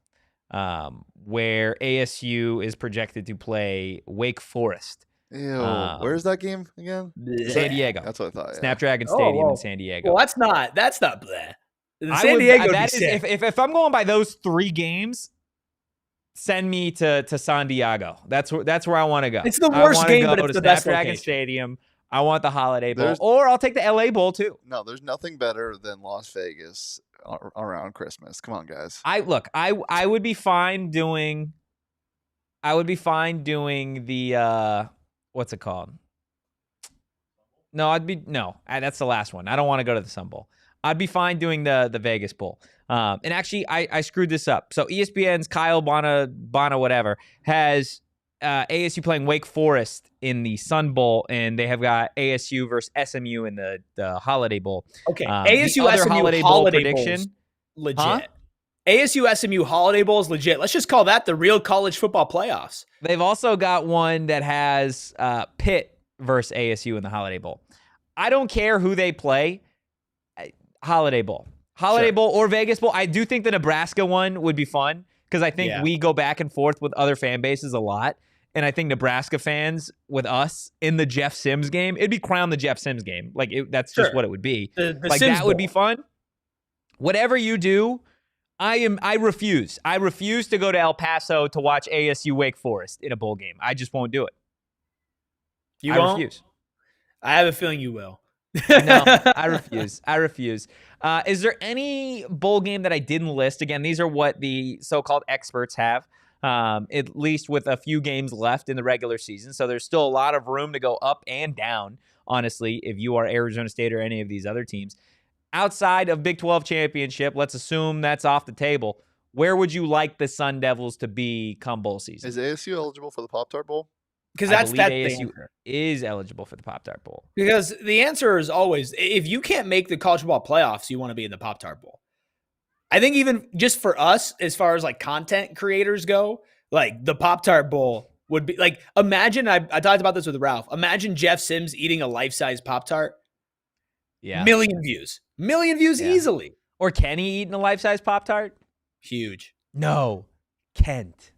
where ASU is projected to play Wake Forest. Ew. Where's that game again? San Diego. That's what I thought. Yeah. Snapdragon Stadium in San Diego. Well, that's not bleh. San Diego. That is, if I'm going by those 3 games, send me to San Diego. That's where I want to go. It's the worst game, but it's the best Snapdragon location. Stadium. I want the Holiday Bowl, or I'll take the LA Bowl too. No, there's nothing better than Las Vegas around Christmas. Come on, guys. I would be fine doing. I would be fine doing the what's it called? No, that's the last one. I don't want to go to the Sun Bowl. I'd be fine doing the Vegas Bowl. And actually, I screwed this up. So ESPN's Kyle Bana whatever has ASU playing Wake Forest in the Sun Bowl, and they have got ASU versus SMU in the Holiday Bowl. Okay, ASU SMU Holiday Bowl prediction, legit. Huh? ASU SMU Holiday Bowl is legit. Let's just call that the real college football playoffs. They've also got one that has Pitt versus ASU in the Holiday Bowl. I don't care who they play. Holiday Bowl. Bowl or Vegas Bowl. I do think the Nebraska one would be fun because I think we go back and forth with other fan bases a lot. And I think Nebraska fans with us in the Jeff Sims game, it'd be crown the Jeff Sims game. Like that's just what it would be. The like Sims that would Bowl. be fun. Whatever you do, I refuse. I refuse to go to El Paso to watch ASU Wake Forest in a bowl game. I just won't do it. I refuse. I have a feeling you will. No, I refuse. Is there any bowl game that I didn't list? Again, these are what the so-called experts have, at least with a few games left in the regular season. So there's still a lot of room to go up and down, honestly, if you are Arizona State or any of these other teams. Outside of Big 12 championship, let's assume that's off the table. Where would you like the Sun Devils to be come bowl season? Is ASU eligible for the Pop-Tart Bowl? Because that's ASU is eligible for the Pop-Tart Bowl. Because the answer is always, if you can't make the college football playoffs, you want to be in the Pop-Tart Bowl. I think even just for us, as far as like content creators go, like the Pop-Tart Bowl would be like, imagine, I talked about this with Ralph. Imagine Jeff Sims eating a life-size Pop-Tart. Yeah. Million views easily. Or Kenny eating a life-size Pop-Tart? Huge. No. Kent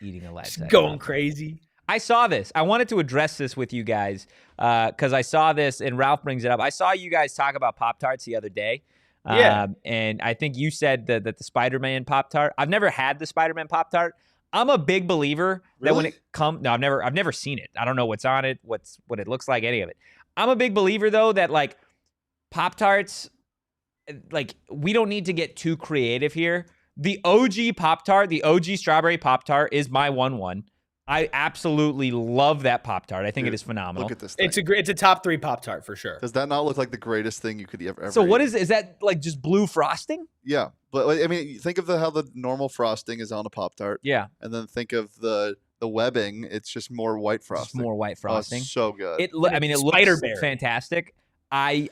eating a life-size Just going Pop-Tart. crazy. I saw this. I wanted to address this with you guys because I saw this, and Ralph brings it up. I saw you guys talk about Pop-Tarts the other day. And I think you said that the Spider-Man Pop-Tart. I've never had the Spider-Man Pop-Tart. I'm a big believer that when it comes, no, I've never seen it. I don't know what's on it, what it looks like, any of it. I'm a big believer though that like Pop-Tarts, like we don't need to get too creative here. The OG Pop-Tart, the OG strawberry Pop-Tart is my 1-1. I absolutely love that Pop-Tart. I think it is phenomenal. Look at this thing. It's a top 3 Pop-Tart for sure. Does that not look like the greatest thing you could ever So what eat? is that like just blue frosting? Yeah, but like, I mean, think of how the normal frosting is on a Pop-Tart. Yeah. And then think of the webbing. It's just more white frosting. Just more white frosting. Oh, it's so good. It looks Spider-Berry. fantastic. I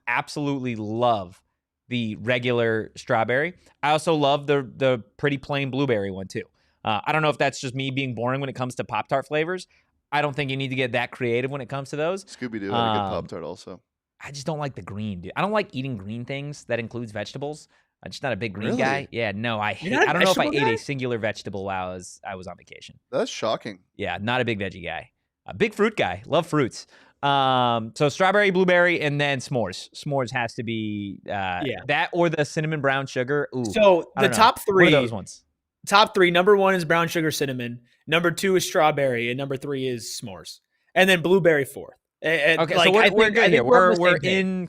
absolutely love the regular strawberry. I also love the pretty plain blueberry one too. I don't know if that's just me being boring when it comes to Pop-Tart flavors. I don't think you need to get that creative when it comes to those. Scooby-Doo had a good Pop-Tart also. I just don't like the green, dude. I don't like eating green things that includes vegetables. I'm just not a big green Really? guy. Yeah, no, I hate. not a I don't know if I vegetable ate guy? a singular vegetable while I was on vacation. That's shocking. Yeah, not a big veggie guy. A big fruit guy. Love fruits. So strawberry, blueberry, and then s'mores. S'mores has to be that or the cinnamon brown sugar. Ooh, so the top three, what are those ones? Top three, number 1 is brown sugar cinnamon. Number 2 is strawberry, and number 3 is s'mores. And then blueberry 4th. Okay, like, so we're good here. We're in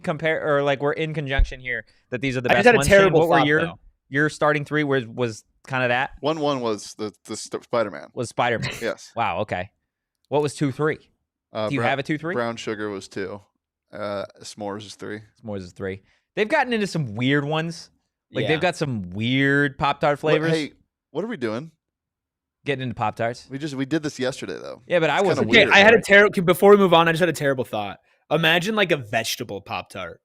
conjunction here that these are the best I just had ones. a terrible Shane, what thought, were your starting three? Was kind of that? 1-1 was the Spider-Man. Was Spider-Man? Yes. Wow. Okay. What was 2-3? Do you have a 2-3? Brown sugar was 2. S'mores is 3. S'mores is 3. They've gotten into some weird ones. Like they've got some weird Pop-Tart flavors. Hey, what are we doing? Getting into Pop-Tarts. We did this yesterday though. Yeah, but I wasn't. Okay, I had a terrible. Before we move on, I just had a terrible thought. Imagine like a vegetable Pop-Tart.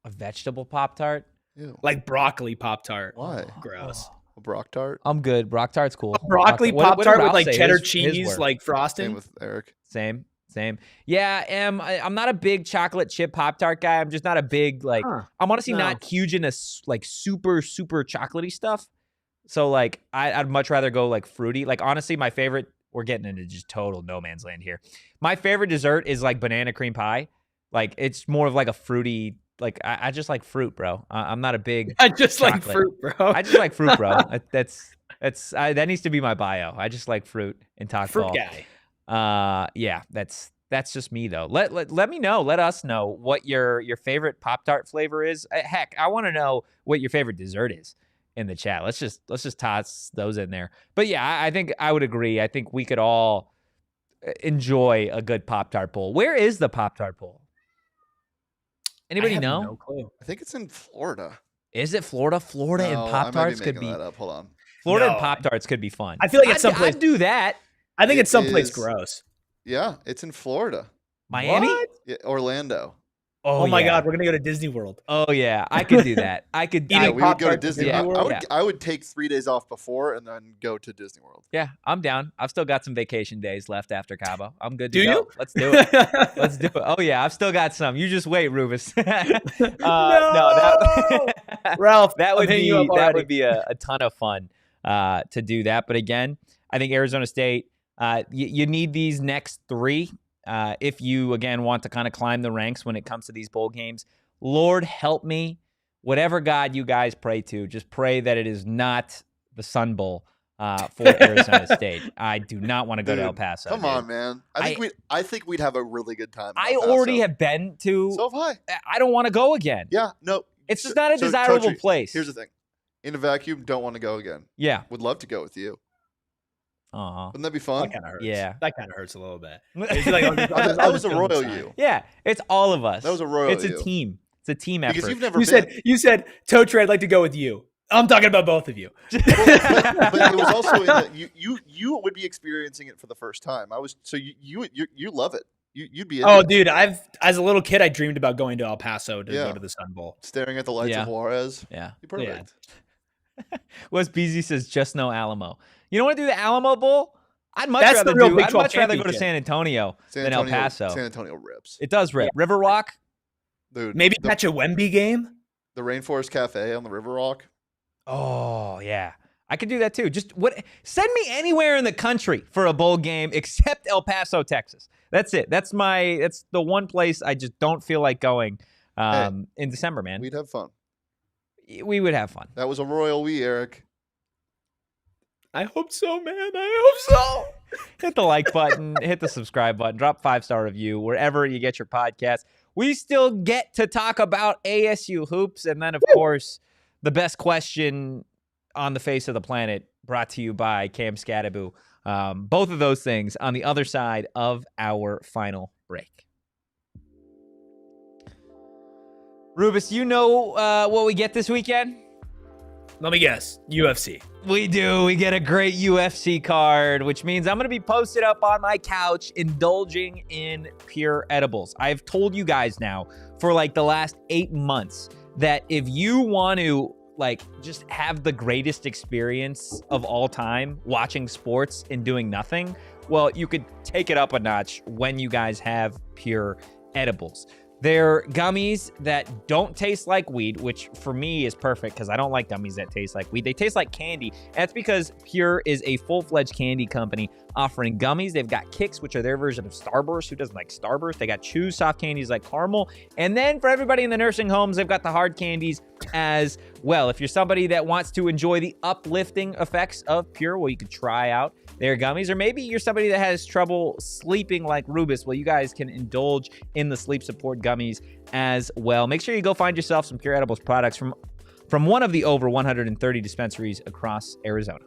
A vegetable Pop-Tart? Ew. Like broccoli Pop-Tart. Why? Gross. A Brock-Tart? I'm good. Brock-Tart's cool. A broccoli What did Pop-Tart with Ralph like say? cheddar His cheese, word. like frosting. Same with Erik. Same. Yeah, I'm not a big chocolate chip Pop-Tart guy. I'm just not a big I'm honestly not huge into like super chocolatey stuff. So like I'd much rather go like fruity. Like honestly, my favorite, we're getting into just total no man's land here. My favorite dessert is like banana cream pie. Like it's more of like a fruity, like I just like fruit, bro. I'm not a big I just chocolate. like fruit, bro. I just like fruit, bro. That needs to be my bio. I just like fruit and talk Fruit ball. guy. Yeah, that's just me though. Let me know. Let us know what your favorite Pop-Tart flavor is. Heck, I want to know what your favorite dessert is in the chat. Let's just toss those in there. But yeah, I think I would agree. I think we could all enjoy a good Pop-Tart bowl. Where is the Pop-Tart bowl? Anybody know? No clue. I think it's in Florida. Is it Florida? Florida and Pop-Tarts could be. That up. Hold on. Florida and Pop-Tarts could be fun. I feel like it's someplace. I'd do that. I think it's someplace gross. Yeah, it's in Florida. Miami? What? Yeah, Orlando. Oh my yeah. God, we're gonna go to Disney World. Oh yeah, I could do that. I could. Yeah, we would go to Pop-Tarts Disney. at Disney World? I would take 3 days off before and then go to Disney World. Yeah, I'm down. I've still got some vacation days left after Cabo. I'm good to Do go. you? Let's do it. Let's do it. Oh yeah, I've still got some. You just wait, Rufus. Ralph, that would I'm hitting you up be a ton of fun to do that. But again, I think Arizona State. You need these next 3 if you again want to kind of climb the ranks when it comes to these bowl games. Lord help me, whatever God you guys pray to, just pray that it is not the Sun Bowl for Arizona State. I do not want to go to El Paso. Come on, man. I think we'd have a really good time. I already have been to. So have I. I don't want to go again. Yeah, no. It's just not a desirable Totri, place. Here's the thing. In a vacuum, don't want to go again. Yeah. Would love to go with you. Wouldn't that be fun? That kind of hurts. Yeah. That kind of hurts a little bit. That was a royal you. Yeah, it's all of us. That was a royal It's a you. team. It's a team effort. Because you've never You said, Totri, I'd like to go with you. I'm talking about both of you. but it was also in that you would be experiencing it for the first time. You love it. You'd be. Dude, as a little kid, I dreamed about going to El Paso to go to the Sun Bowl, staring at the lights of Juarez. Yeah, you're perfect. Yeah. Wes Beasy says just no Alamo. You don't want to do the Alamo Bowl? I'd much rather go to San Antonio than El Paso. San Antonio rips. It does rip. Yeah. River Rock, dude. Maybe catch a Wemby game. The Rainforest Cafe on the River Rock. Oh yeah, I could do that too. Send me anywhere in the country for a bowl game except El Paso, Texas. That's it. That's the one place I just don't feel like going in December, man. We'd have fun. We would have fun. That was a royal we, Erik. I hope so, man. I hope so. Hit the like button, hit the subscribe button, drop 5-star review wherever you get your podcast. We still get to talk about ASU hoops, and then of course the best question on the face of the planet, brought to you by Cam Scadaboo. Both of those things on the other side of our final break. Rubus, you know what we get this weekend? Let me guess. UFC. We do. We get a great UFC card, which means I'm going to be posted up on my couch indulging in pure edibles. I've told you guys now for like the last 8 months that if you want to like just have the greatest experience of all time watching sports and doing nothing, well, you could take it up a notch when you guys have pure edibles. They're gummies that don't taste like weed, which for me is perfect because I don't like gummies that taste like weed. They taste like candy. And that's because Pure is a full-fledged candy company offering gummies. They've got Kicks, which are their version of Starburst. Who doesn't like Starburst? They got Chews, soft candies like caramel. And then for everybody in the nursing homes, they've got the hard candies as well. If you're somebody that wants to enjoy the uplifting effects of Pure, well, you could try out their gummies. Or maybe you're somebody that has trouble sleeping like Rubus. Well, you guys can indulge in the sleep support gummies as well. Make sure you go find yourself some Pure Edibles products from one of the over 130 dispensaries across Arizona.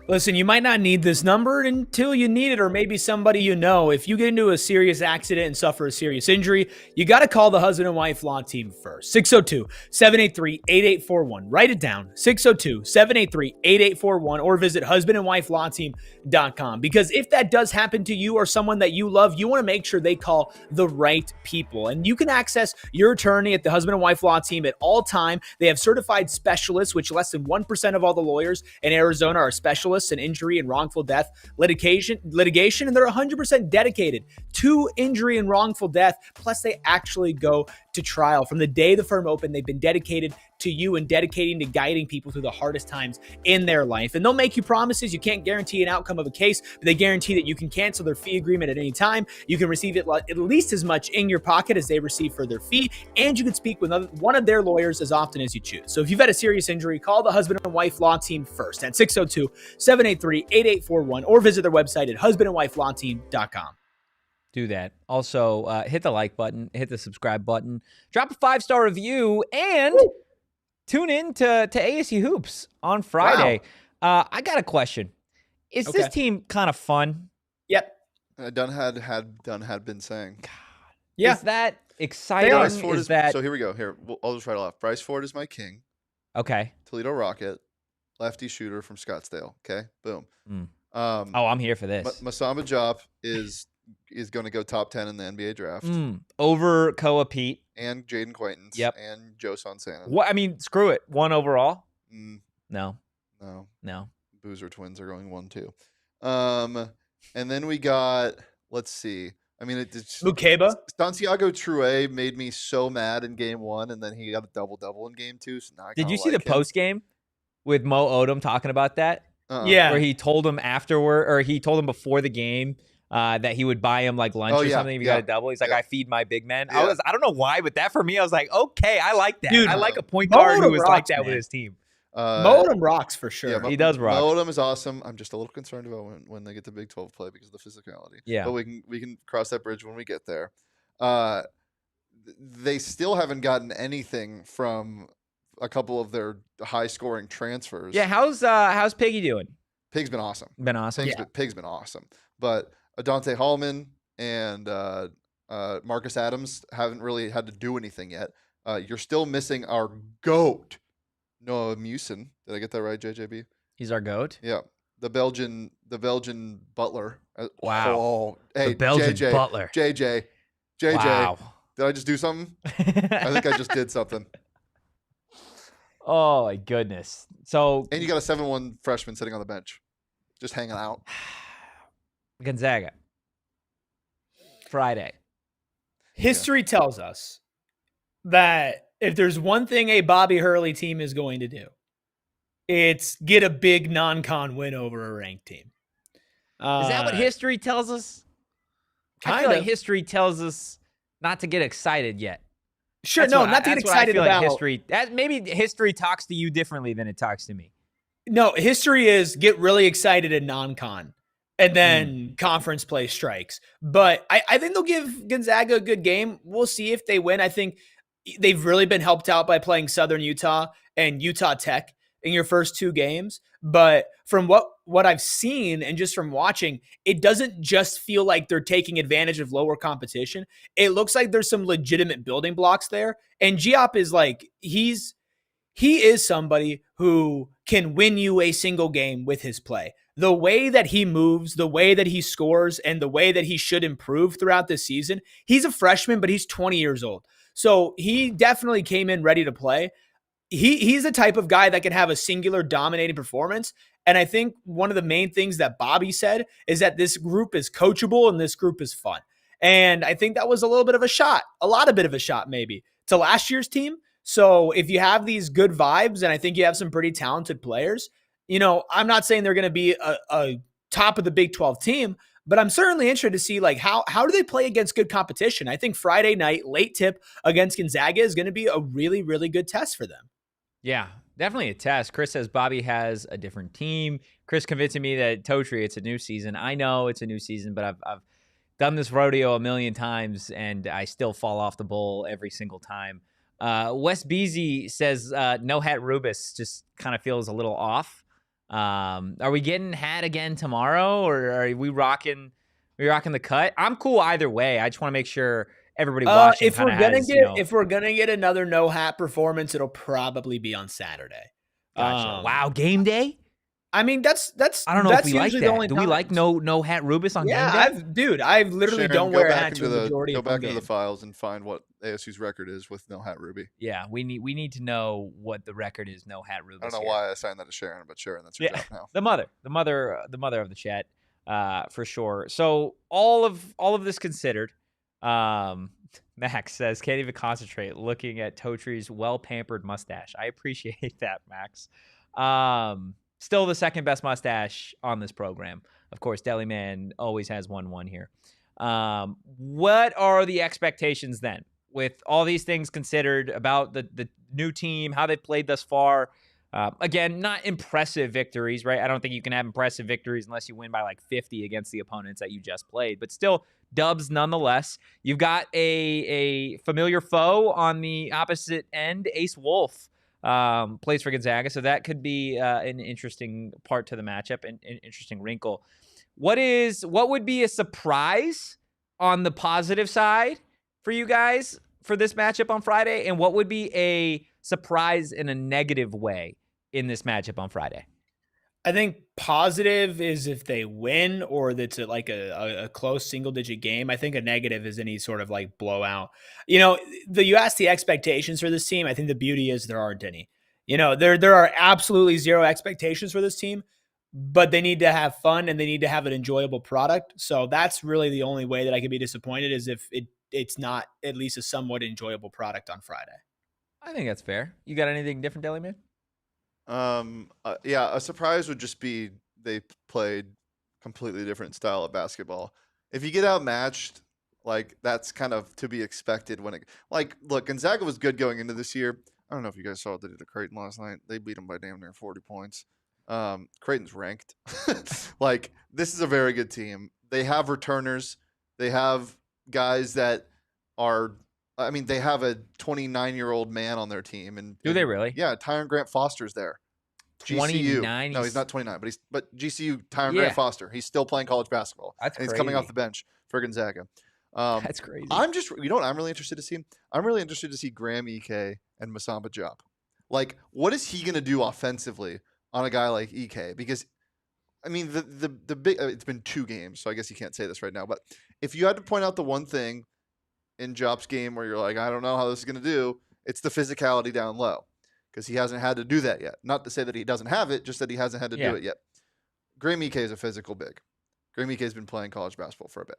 Listen, you might not need this number until you need it, or maybe somebody you know. If you get into a serious accident and suffer a serious injury, you got to call the husband and wife law team first. 602-783-8841. Write it down, 602-783-8841, or visit husbandandwifelawteam.com. Because if that does happen to you or someone that you love, you want to make sure they call the right people. And you can access your attorney at the husband and wife law team at all time. They have certified specialists, which less than 1% of all the lawyers in Arizona are specialists in injury and wrongful death litigation, and they're 100% dedicated to injury and wrongful death. Plus, they actually go to trial. From the day the firm opened, they've been dedicated to you and dedicating to guiding people through the hardest times in their life. And they'll make you promises. You can't guarantee an outcome of a case, but they guarantee that you can cancel their fee agreement at any time. You can receive it at least as much in your pocket as they receive for their fee, and you can speak with one of their lawyers as often as you choose. So if you've had a serious injury, call the husband and wife law team first at 602-783-8841, or visit their website at husbandandwifelawteam.com. Do that. Also, hit the like button, hit the subscribe button, drop a 5-star review, and tune in to ASU Hoops on Friday. Wow. I got a question. Is this team kind of fun? Yep. Dunn had been saying. God. Yeah. Is that exciting? So here we go. Here, I'll just write it off. Bryce Ford is my king. Okay. Toledo Rocket, lefty shooter from Scottsdale. Okay, boom. I'm here for this. Masamba Diop is going to go top 10 in the NBA draft. Over Koa Pete. And Jaden Quaintance. Yep. And Joe Sonsana. What? I mean, screw it. 1 overall? No. Boozer twins are going 1, 2. And then we got, let's see. I mean, it's Mukeba. Santiago Trué made me so mad in game 1, and then he got a double-double in game 2. So now I Did you like see the post game with Mo Odom talking about that? Yeah. Where he told him afterward, or he told him before the game, that he would buy him like lunch or something if he got a double. He's like, I feed my big men. I don't know why, but that for me, I was like, okay, I like that. Dude, I like a point guard who is like that with his team. Mo Odom rocks for sure. Yeah, he does rock. Mo Odom is awesome. I'm just a little concerned about when they get to Big 12 play because of the physicality. Yeah, but we can cross that bridge when we get there. They still haven't gotten anything from a couple of their high scoring transfers. Yeah, how's Piggy doing? Pig's been awesome. Pig's been awesome. But Adante Hallman and Marcus Adams haven't really had to do anything yet. You're still missing our GOAT, Noah Musin. Did I get that right, JJB? He's our GOAT? Yeah. The Belgian butler. Wow. Oh, hey, the Belgian JJ, butler. JJ. Wow. Did I just do something? I think I just did something. Oh, my goodness. So, and you got a 7-1 freshman sitting on the bench, just hanging out. Gonzaga. Friday. History tells us that if there's one thing a Bobby Hurley team is going to do, it's get a big non-con win over a ranked team. Is that what history tells us? I feel like history tells us not to get excited yet. Sure, not to get excited about. History. Maybe history talks to you differently than it talks to me. No, history is get really excited in non-con. And then conference play strikes. But I think they'll give Gonzaga a good game. We'll see if they win. I think they've really been helped out by playing Southern Utah and Utah Tech in your first 2 games. But from what I've seen and just from watching, it doesn't just feel like they're taking advantage of lower competition. It looks like there's some legitimate building blocks there. And Diop is like, he is somebody who can win you a single game with his play. The way that he moves, the way that he scores, and the way that he should improve throughout this season, he's a freshman, but he's 20 years old. So he definitely came in ready to play. He's the type of guy that can have a singular dominating performance. And I think one of the main things that Bobby said is that this group is coachable and this group is fun. And I think that was a little bit of a shot, a bit of a shot maybe, to last year's team. So if you have these good vibes, and I think you have some pretty talented players, I'm not saying they're going to be a top of the Big 12 team, but I'm certainly interested to see like how do they play against good competition. I think Friday night, late tip against Gonzaga is going to be a really, really good test for them. Yeah, definitely a test. Chris says Bobby has a different team. Chris convincing me that Totri, it's a new season. I know it's a new season, but I've done this rodeo a million times, and I still fall off the bowl every single time. Wes Beasy says no hat Rubis just kind of feels a little off. Are we getting hat again tomorrow, or are we rocking the cut? I'm cool either way. I just want to make sure everybody watching if we're gonna get another no hat performance, it'll probably be on Saturday. Gotcha. Wow, game day. I mean, that's I don't know if we like that. Do we like no hat Rubis on game day? I've literally Sharon, don't wear a hat to the majority go of back the into the files and find what ASU's record is with no hat Ruby. Yeah, we need to know what the record is. No hat Rubis. I don't know why I assigned that to Sharon, but Sharon, that's your job now. The mother of the chat, for sure. So all of this considered, Max says can't even concentrate looking at Totri's well-pampered mustache. I appreciate that, Max. Still the second best mustache on this program. Of course, Deliman always has 1-1 here. What are the expectations then? With all these things considered about the new team, how they played thus far. Again, not impressive victories, right? I don't think you can have impressive victories unless you win by like 50 against the opponents that you just played. But still, dubs nonetheless. You've got a familiar foe on the opposite end, Ace Wolf. Plays for Gonzaga, so that could be an interesting part to the matchup, and an interesting wrinkle. What would be a surprise on the positive side for you guys for this matchup on Friday, and what would be a surprise in a negative way in this matchup on Friday? I think positive is if they win, or that's like a close single-digit game. I think a negative is any sort of like blowout. You asked the expectations for this team. I think the beauty is there aren't any. There are absolutely zero expectations for this team, but they need to have fun and they need to have an enjoyable product. So that's really the only way that I could be disappointed, is if it's not at least a somewhat enjoyable product on Friday. I think that's fair. You got anything different, Deliman? Yeah, a surprise would just be they played completely different style of basketball. If you get outmatched, like that's kind of to be expected when look, Gonzaga was good going into this year. I don't know if you guys saw what they did to Creighton last night. They beat them by damn near 40 points. Creighton's ranked. Like, this is a very good team. They have returners. They have guys that are, they have a 29-year-old man on their team. And do they really? Yeah, Tyron Grant Foster's there. 29. GCU. No, he's not 29, but GCU, Tyron Grant Foster. He's still playing college basketball. That's crazy. He's coming off the bench for Gonzaga. That's crazy. I'm really interested to see? I'm really interested to see Graham Ike and Masamba Diop. Like, what is he going to do offensively on a guy like Ike? Because, the big, it's been 2 games, so I guess you can't say this right now. But if you had to point out the one thing in Diop's game where you're like, I don't know how this is going to do, it's the physicality down low. Because he hasn't had to do that yet. Not to say that he doesn't have it, just that he hasn't had to do it yet. Graham Ike is a physical big. Graham Ike has been playing college basketball for a bit.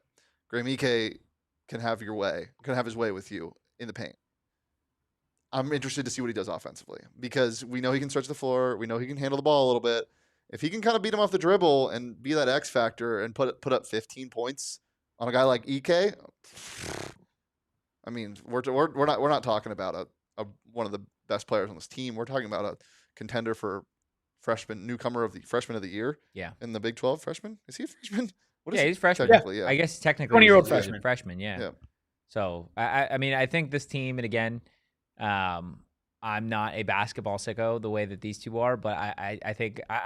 Graham Ike can have his way with you in the paint. I'm interested to see what he does offensively, because we know he can stretch the floor. We know he can handle the ball a little bit. If he can kind of beat him off the dribble and be that X factor and put up 15 points on a guy like Ike, we're not talking about one of the best players on this team. We're talking about a contender for freshman of the year. Yeah. In the Big 12 freshman. Is he a freshman? He's freshman. Technically, yeah. I guess technically 20-year-old freshman. Yeah. So I think this team, and again, I'm not a basketball sicko the way that these two are, but I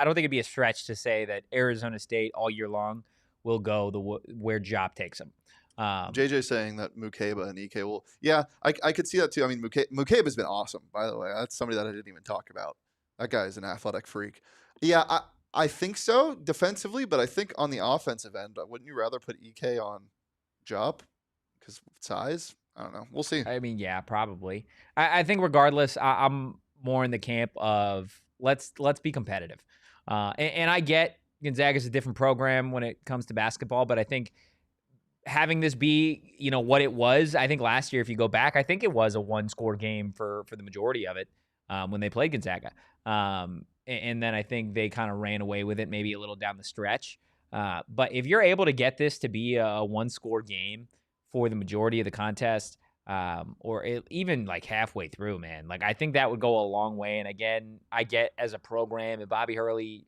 don't think it'd be a stretch to say that Arizona State all year long will go where Diop takes them. JJ saying that Mukeba and Ike will. Yeah, I could see that too. Mukeba's been awesome, by the way. That's somebody that I didn't even talk about. That guy is an athletic freak. Yeah, I think so defensively, but I think on the offensive end, wouldn't you rather put Ike on Diop because size? I don't know. We'll see. Yeah, probably. I think regardless, I'm more in the camp of let's be competitive. And I get Gonzaga's a different program when it comes to basketball, but I think having this be, what it was. I think last year, if you go back, I think it was a 1-score game for the majority of it when they played Gonzaga. And then I think they kind of ran away with it maybe a little down the stretch. But if you're able to get this to be a 1-score game for the majority of the contest, or even like halfway through, man, like I think that would go a long way. And again, I get as a program and Bobby Hurley,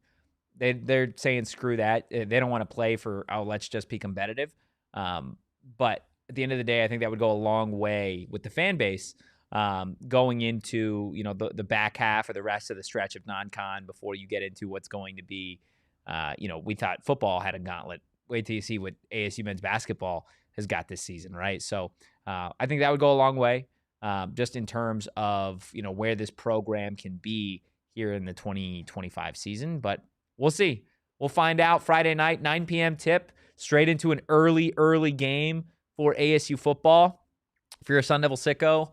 they're saying screw that. They don't want to play for, let's just be competitive. But at the end of the day, I think that would go a long way with the fan base going into, the back half or the rest of the stretch of non-con before you get into what's going to be, we thought football had a gauntlet. Wait till you see what ASU men's basketball has got this season, right? So I think that would go a long way just in terms of, where this program can be here in the 2025 season. But we'll see. We'll find out Friday night, 9 p.m. tip, straight into an early game for ASU football. If you're a Sun Devil sicko,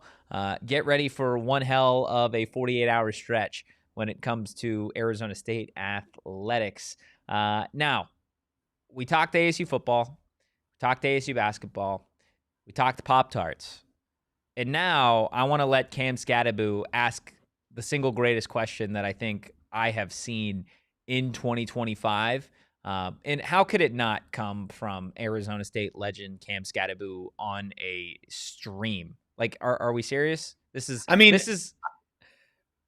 get ready for one hell of a 48-hour stretch when it comes to Arizona State athletics. Now, we talked ASU football, we talked ASU basketball, we talked Pop-Tarts, and now I want to let Cam Scadaboo ask the single greatest question that I think I have seen in 2025. And how could it not come from Arizona State legend Cam Scadaboo on a stream? Like, are we serious? This is.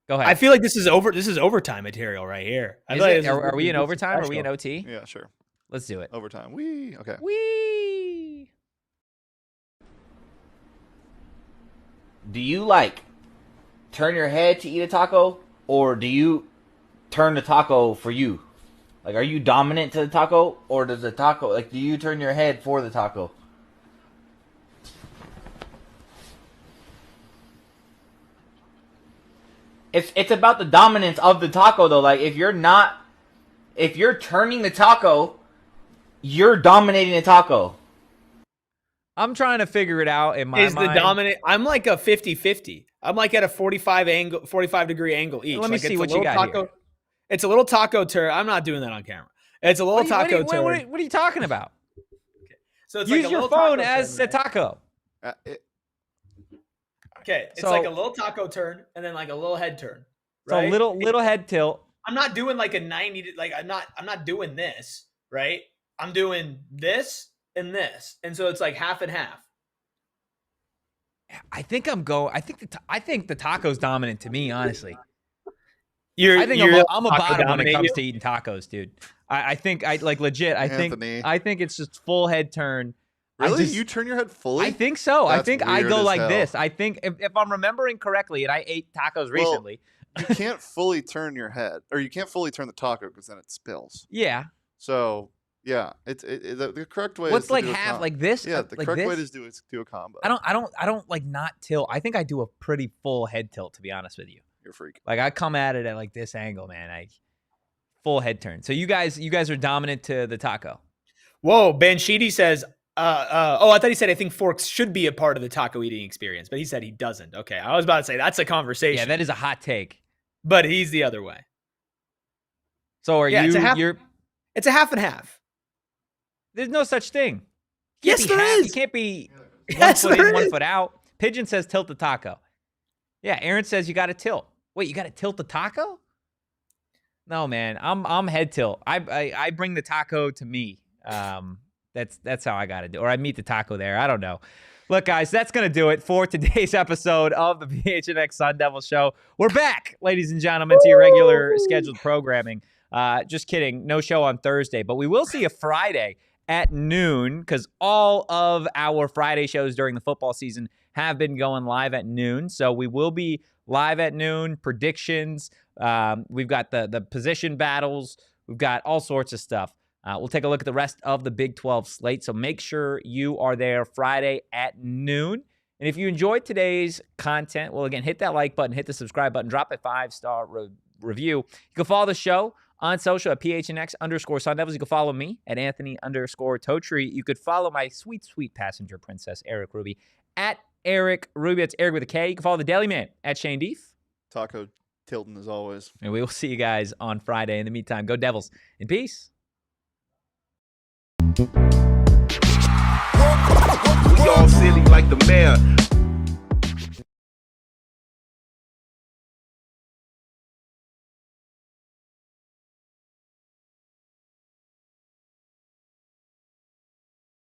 Go ahead. I feel like this is overtime material right here. Are we in overtime? Are we in OT? Yeah, sure. Let's do it. Overtime. Okay. Do you turn your head to eat a taco, or do you turn the taco for you? Like, are you dominant to the taco, or does the taco, do you turn your head for the taco? It's about the dominance of the taco, though. Like, if you're turning the taco, you're dominating the taco. I'm trying to figure it out in my mind. The dominant? I'm like a 50-50. I'm like at a 45-degree angle each. Let me see what you got here. It's a little taco turn. I'm not doing that on camera. It's a little taco turn. What are you talking about? Okay. So it's use like your phone as a taco. Okay, it's like a little taco turn and then like a little head turn. Right? So little head tilt. I'm not doing like a 90. I'm not doing this. Right. I'm doing this and this, and so it's like half and half. I think the taco's dominant to me, honestly. I'm a bottom when it comes to eating tacos, dude. I think legit. I think it's just full head turn. Really? You turn your head fully? I think so. That's I think I go like hell. this. I think if I'm remembering correctly, and I ate tacos recently. You can't fully turn your head, or you can't fully turn the taco because then it spills. Yeah. So yeah, the correct way. What's is to like do half a like this? Yeah, the correct way is to do a combo. I don't like not tilt. I think I do a pretty full head tilt, to be honest with you. You're a freak. Like I come at it at like this angle, man. Full head turn. So you guys are dominant to the taco. Whoa, Banshidi says. I thought he said I think forks should be a part of the taco eating experience, but he said he doesn't. Okay, I was about to say that's a conversation. Yeah, that is a hot take. But he's the other way. So are you? It's a half and half. There's no such thing. Yes, there is. You can't be one foot in, 1 foot out. Pigeon says tilt the taco. Yeah, Aaron says you got to tilt. Wait, you got to tilt the taco? No, man. I'm head tilt. I bring the taco to me. That's how I got to do it. Or I meet the taco there. I don't know. Look, guys, that's going to do it for today's episode of the PHNX Sun Devils show. We're back, ladies and gentlemen, to your regular scheduled programming. Just kidding. No show on Thursday, but we will see you Friday at noon because all of our Friday shows during the football season have been going live at noon. So we will be live at noon, predictions. We've got the position battles. We've got all sorts of stuff. We'll take a look at the rest of the Big 12 slate. So make sure you are there Friday at noon. And if you enjoyed today's content, well, again, hit that like button, hit the subscribe button, drop a 5-star review. You can follow the show on social at PHNX_Sun Devils. You can follow me at Anthony_Totri. You could follow my sweet, sweet passenger princess, Erik Ruby, at Erik Ruby. It's Erik with a K. You can follow the Daily Man at Shane Deef. Taco Tilton as always. And we will see you guys on Friday. In the meantime, go Devils. In peace. We all silly like the mayor.